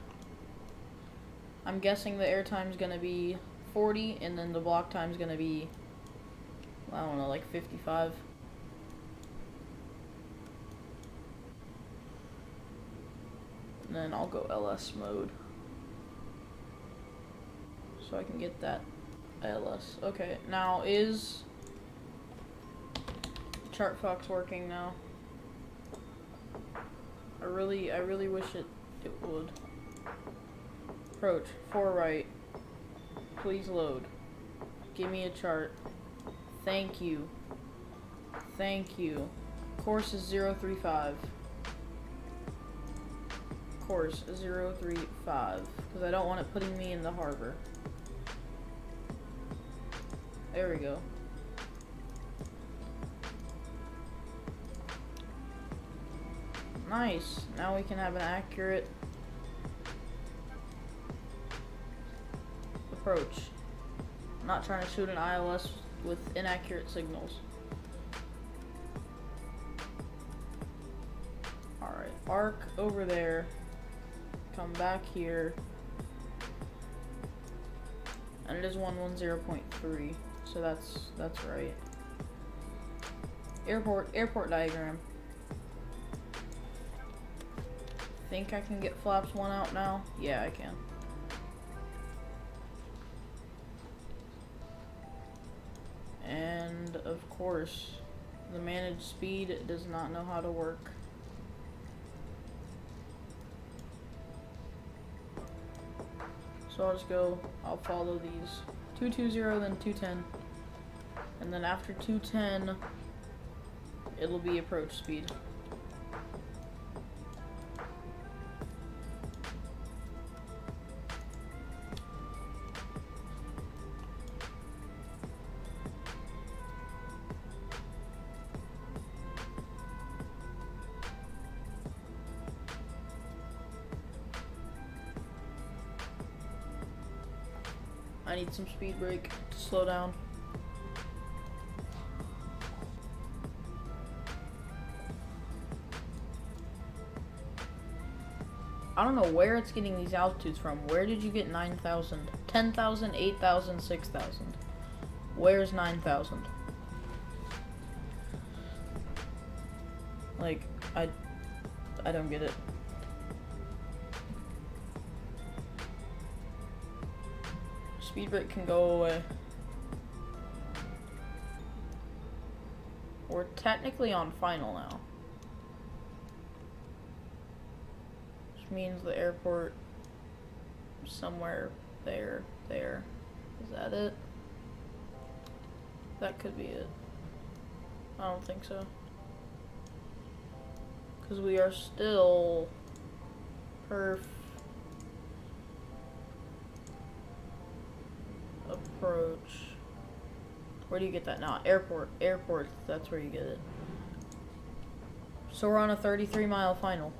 I'm guessing the airtime's gonna be 40, and then the block time's gonna be, I don't know, like 55. And then I'll go LS mode, so I can get that LS. Okay, now is ChartFox working now? I really wish it would. Approach, 4 right. Please load. Give me a chart. Thank you. Thank you. Course is 035. Course 035, because I don't want it putting me in the harbor. There we go. Nice. Now we can have an accurate approach. I'm not trying to shoot an ILS with inaccurate signals. park over there, come back here, and it is 110.3, so that's right. Airport diagram. Think I can get flaps 1 out now? Yeah, I can. And of course, the managed speed does not know how to work. So I'll just go, I'll follow these. 220, then 210. And then after 210, it'll be approach speed. I need some speed brake to slow down. I don't know where it's getting these altitudes from. Where did you get 9,000? 10,000, 8,000, 6,000. Where's 9,000? Like, I don't get it. Speed brake can go away. We're technically on final now. Which means the airport somewhere there. Is that it? That could be it. I don't think so. Because we are still approach. Where do you get that now? Airport, that's where you get it. So we're on a 33-mile final.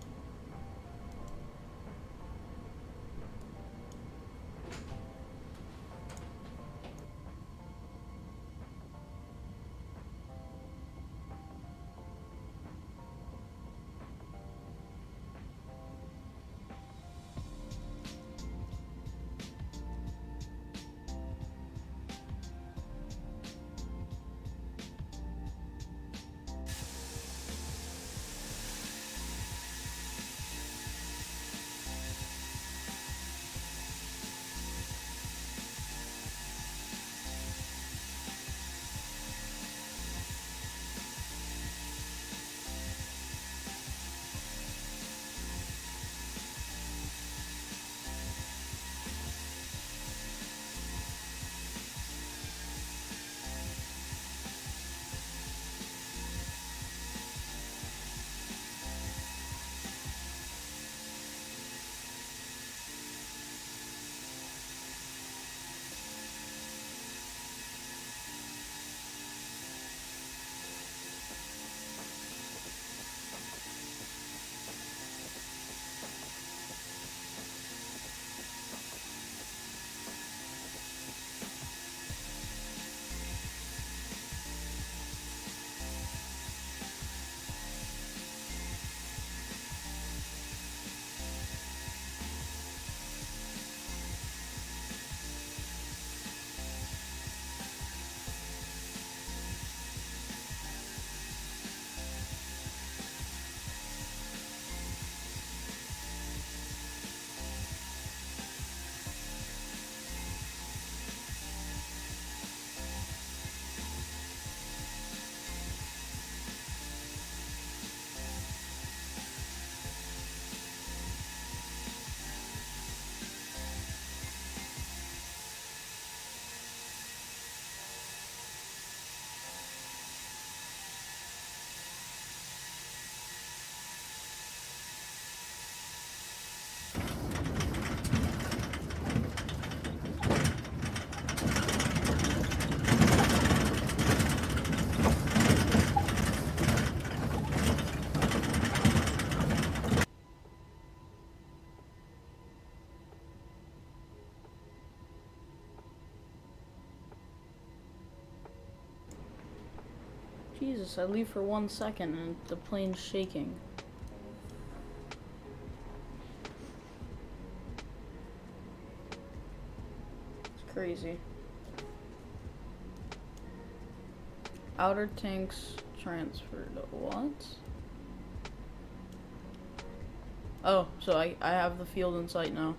Jesus, I leave for 1 second and the plane's shaking. Crazy. Outer tanks transferred. What? Oh, so I have the field in sight now.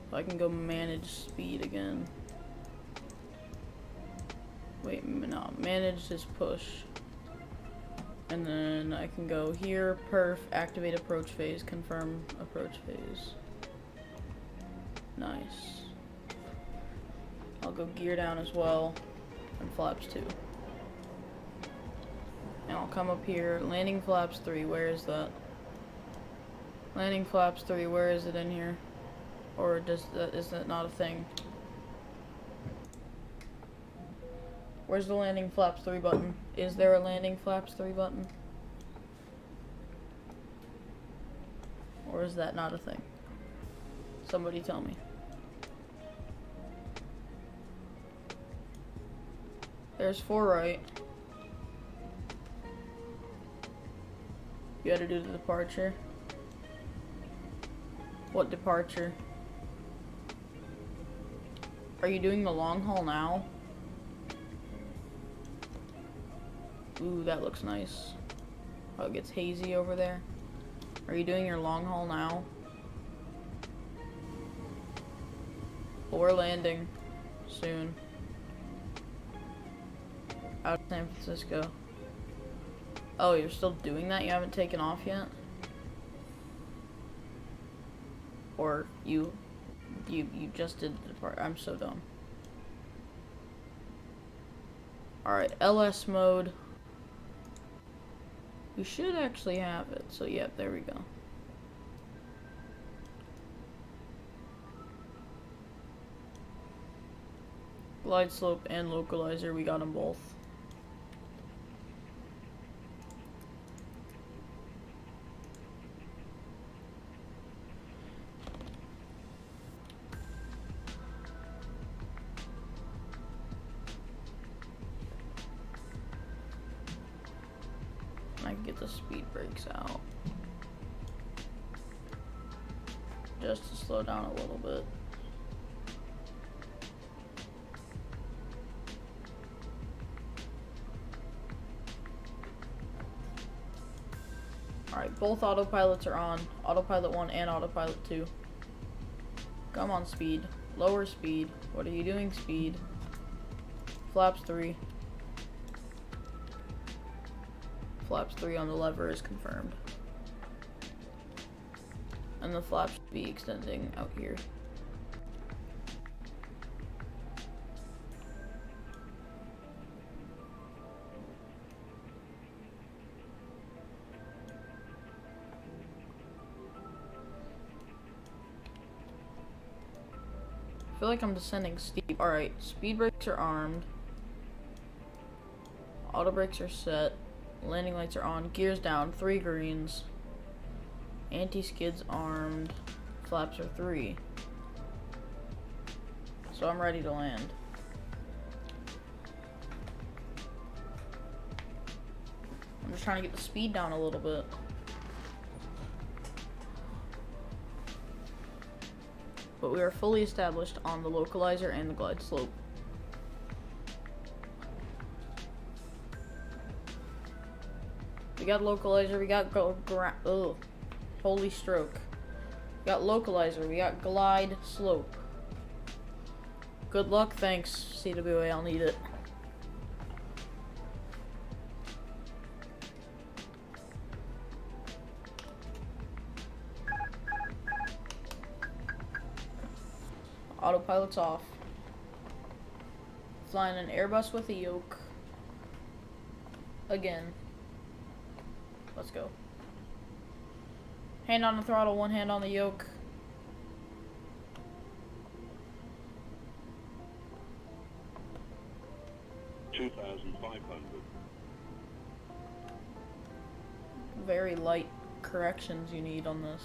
So I can go manage speed again. Wait, no, manage this push. And then I can go here, perf, activate approach phase, confirm approach phase. Nice. I'll go gear down as well, and flaps 2. And I'll come up here, landing flaps 3, where is that? Landing flaps 3, where is it in here? Or is that not a thing? Where's the landing flaps 3 button? Is there a landing flaps 3 button? Or is that not a thing? Somebody tell me. There's 4 right. You gotta do the departure. What departure? Are you doing the long haul now? Ooh, that looks nice. Oh, it gets hazy over there. Are you doing your long haul now? Well, we're landing soon. Out of San Francisco. Oh, you're still doing that? You haven't taken off yet? Or you just did the part. I'm so dumb. Alright, LS mode. We should actually have it. So, yeah, there we go. Glide slope and localizer, we got them both. I can get the speed brakes out. Just to slow down a little bit. Alright, both autopilots are on. Autopilot 1 and autopilot 2. Come on, speed. Lower speed. What are you doing, speed? Flaps 3. Flaps 3 on the lever is confirmed. And the flaps should be extending out here. I feel like I'm descending steep. Alright, speed brakes are armed. Auto brakes are set. Landing lights are on. Gears down. 3 greens. Anti-skids armed. Flaps are 3. So I'm ready to land. I'm just trying to get the speed down a little bit. But we are fully established on the localizer and the glide slope. We got localizer, we got holy stroke. We got localizer, we got glide slope. Good luck, thanks, CWA, I'll need it. Autopilot's off. Flying an Airbus with a yoke. Again. Let's go. Hand on the throttle, one hand on the yoke. Very light corrections you need on this.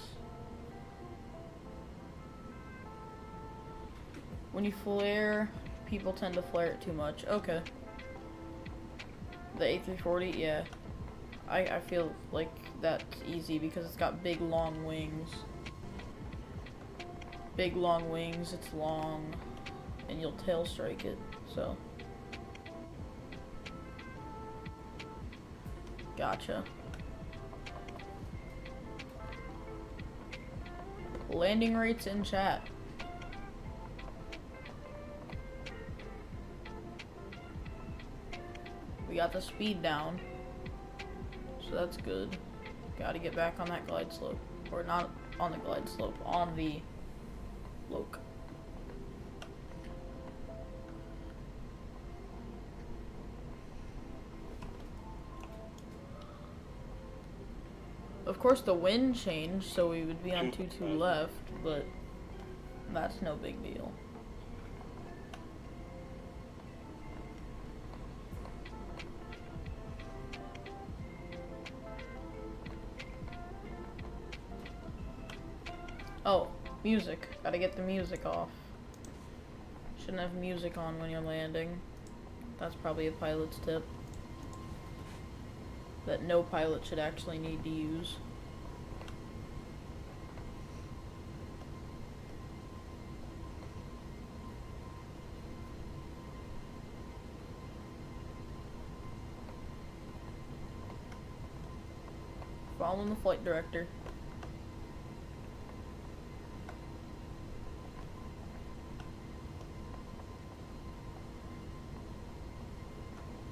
When you flare, people tend to flare it too much. Okay. The A340, yeah. I feel like that's easy because it's got big long wings. big long wings, it's long, and you'll tail strike it, so. Gotcha. Landing rates in chat. We got the speed down, so that's good. Gotta get back on that glide slope. Or not on the glide slope, on the loc. Of course the wind changed, so we would be on 22 left, but that's no big deal. Oh, music. Gotta get the music off. Shouldn't have music on when you're landing. That's probably a pilot's tip that no pilot should actually need to use. Following the flight director.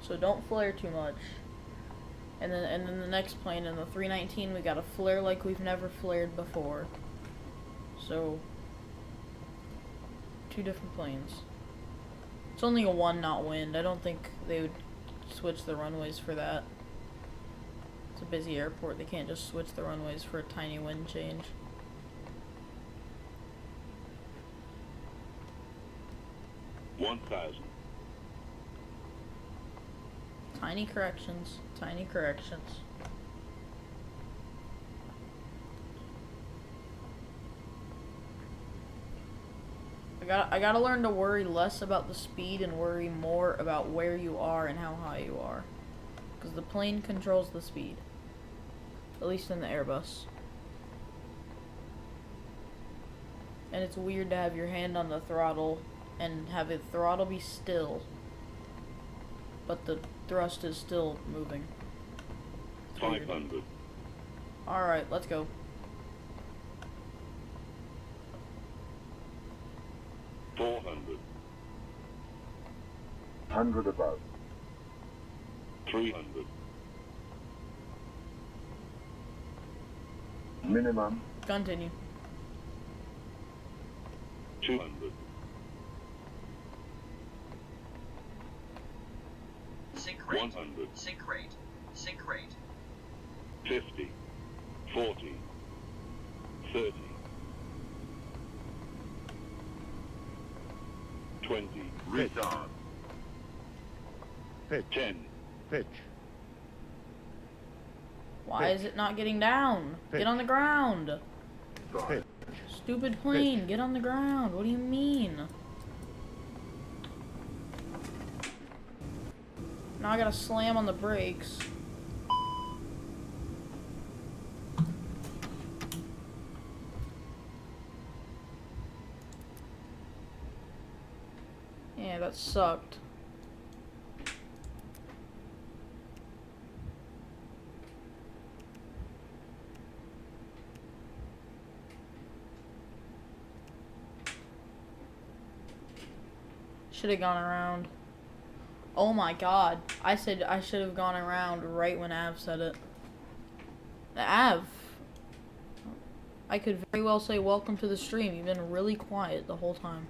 So don't flare too much. And then the next plane, in the 319, we gotta flare like we've never flared before. So, 2 different planes. It's only a 1 knot wind. I don't think they would switch the runways for that. It's a busy airport. They can't just switch the runways for a tiny wind change. Tiny corrections. Tiny corrections. I gotta learn to worry less about the speed and worry more about where you are and how high you are. Because the plane controls the speed. At least in the Airbus. And it's weird to have your hand on the throttle and have the throttle be still, but the thrust is still moving. 500. Alright, let's go. $400. 100 above. 300. Minimum. Continue. 200. Sink rate. 100. Sink rate. Sink rate. 50. 40. 30. 20. Retard. Pitch. 10. Pitch. Why is it not getting down? Pitch. Get on the ground. Pitch. Stupid plane, get on the ground. What do you mean? Now I gotta slam on the brakes. Yeah, that sucked. Should have gone around. Oh my god. I said I should have gone around right when Av said it. Av. I could very well say welcome to the stream. You've been really quiet the whole time.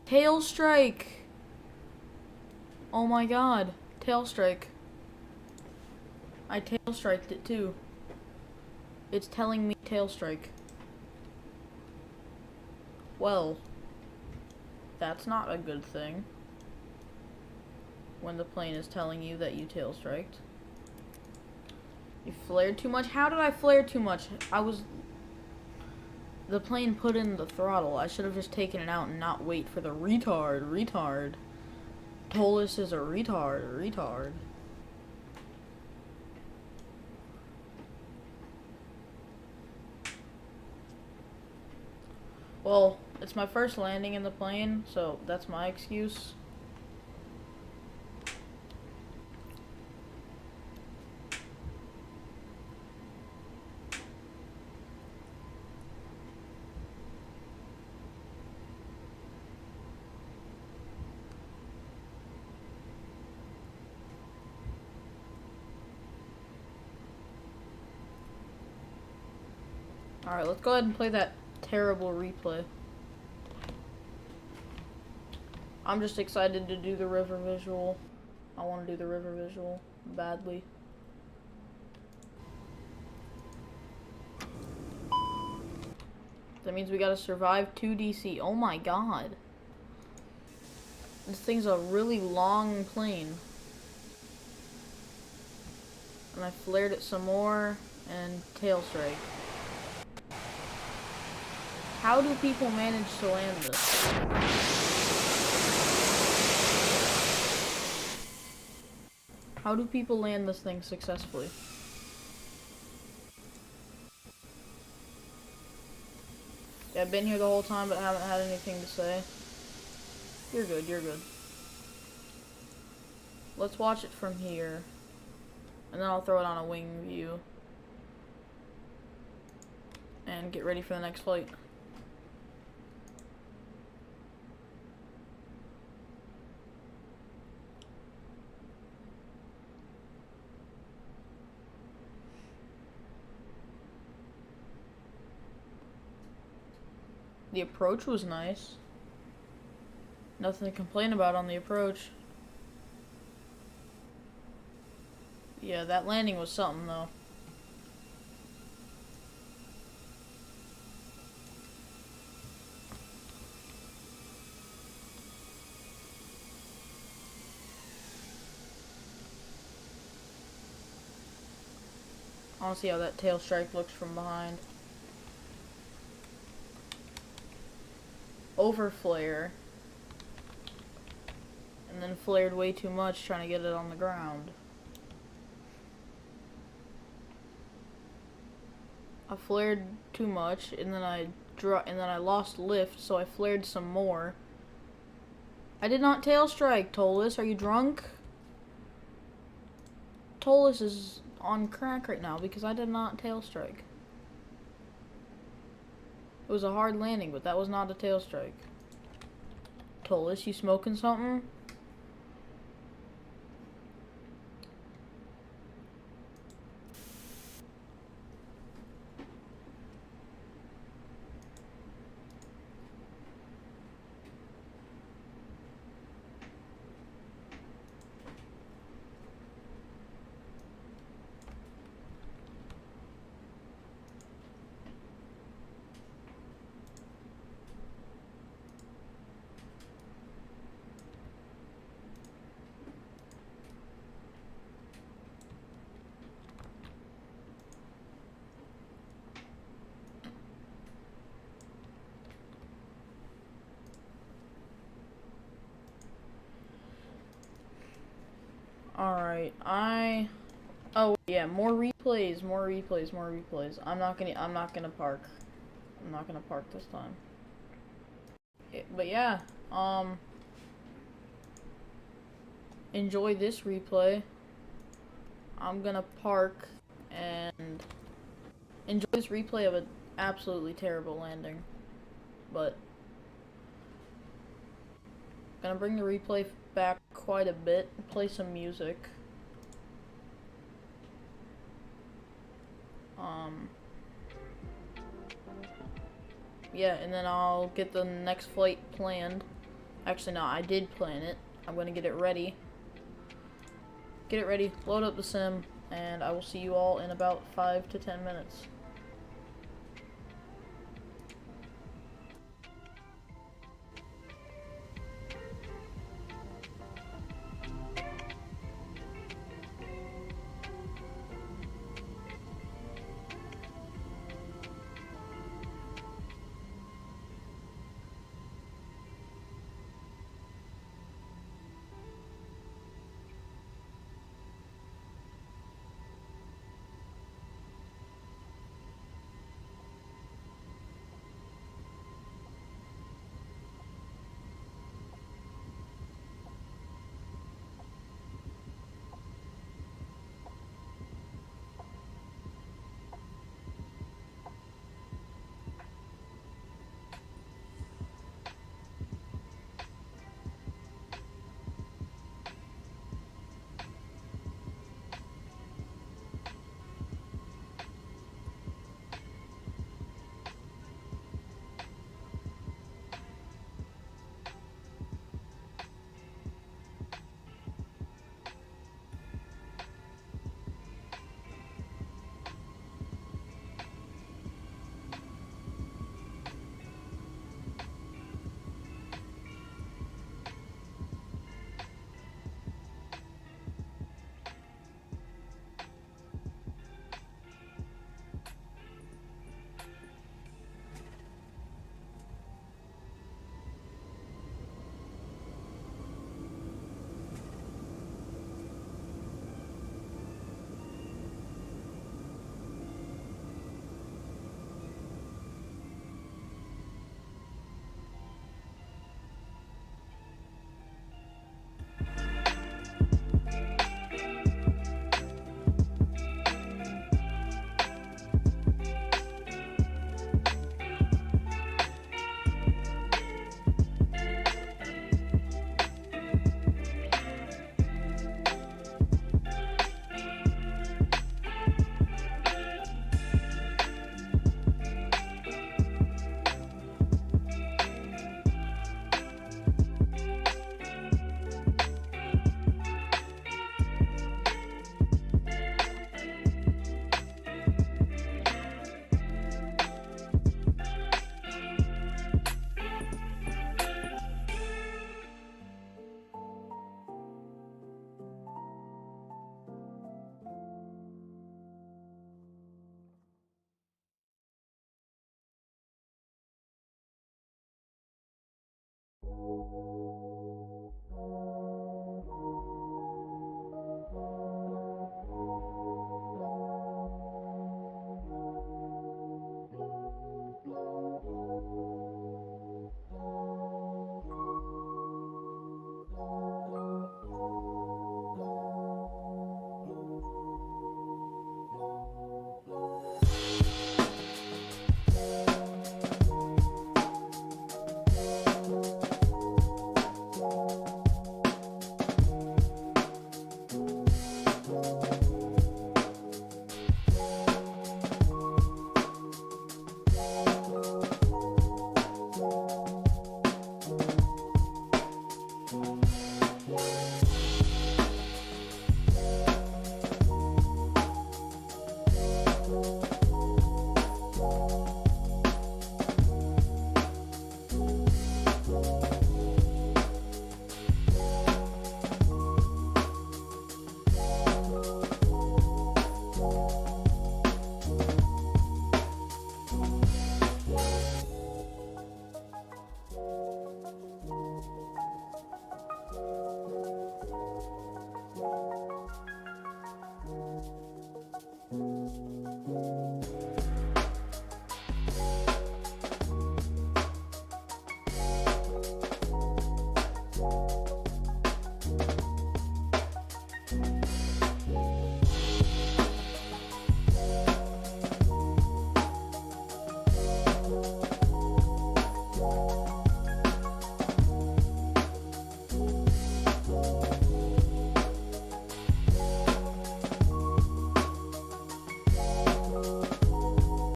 Tail strike. Oh my god. Tail strike. I tail striked it too. It's telling me tail strike. Well, that's not a good thing. When the plane is telling you that you tail striked. You flared too much? How did I flare too much? The plane put in the throttle. I should have just taken it out and not wait for the retard. ToLiss is a retard. Well, it's my first landing in the plane, so that's my excuse. Alright, let's go ahead and play that terrible replay. I'm just excited to do the river visual. I want to do the river visual badly. That means we gotta survive 2 DC. Oh my god. This thing's a really long plane. And I flared it some more and tail strike. How do people manage to land this? How do people land this thing successfully? Yeah, I've been here the whole time, but I haven't had anything to say. You're good, you're good. Let's watch it from here. And then I'll throw it on a wing view. And get ready for the next flight. The approach was nice. Nothing to complain about on the approach. Yeah, that landing was something though. I want to see how that tail strike looks from behind. Over flare. And then flared way too much trying to get it on the ground. I flared too much and then I lost lift, so I flared some more. I did not tail strike, ToLiss. Are you drunk? ToLiss is on crack right now because I did not tail strike. It was a hard landing, but that was not a tail strike. ToLiss, you smoking something? Alright, oh yeah, more replays. I'm not gonna park. I'm not gonna park this time. But yeah, enjoy this replay. I'm gonna park and enjoy this replay of an absolutely terrible landing. But gonna bring the replay back quite a bit, play some music. Yeah, and then I'll get the next flight planned. Actually, no, I did plan it. I'm gonna get it ready. Load up the sim, and I will see you all in about 5 to 10 minutes.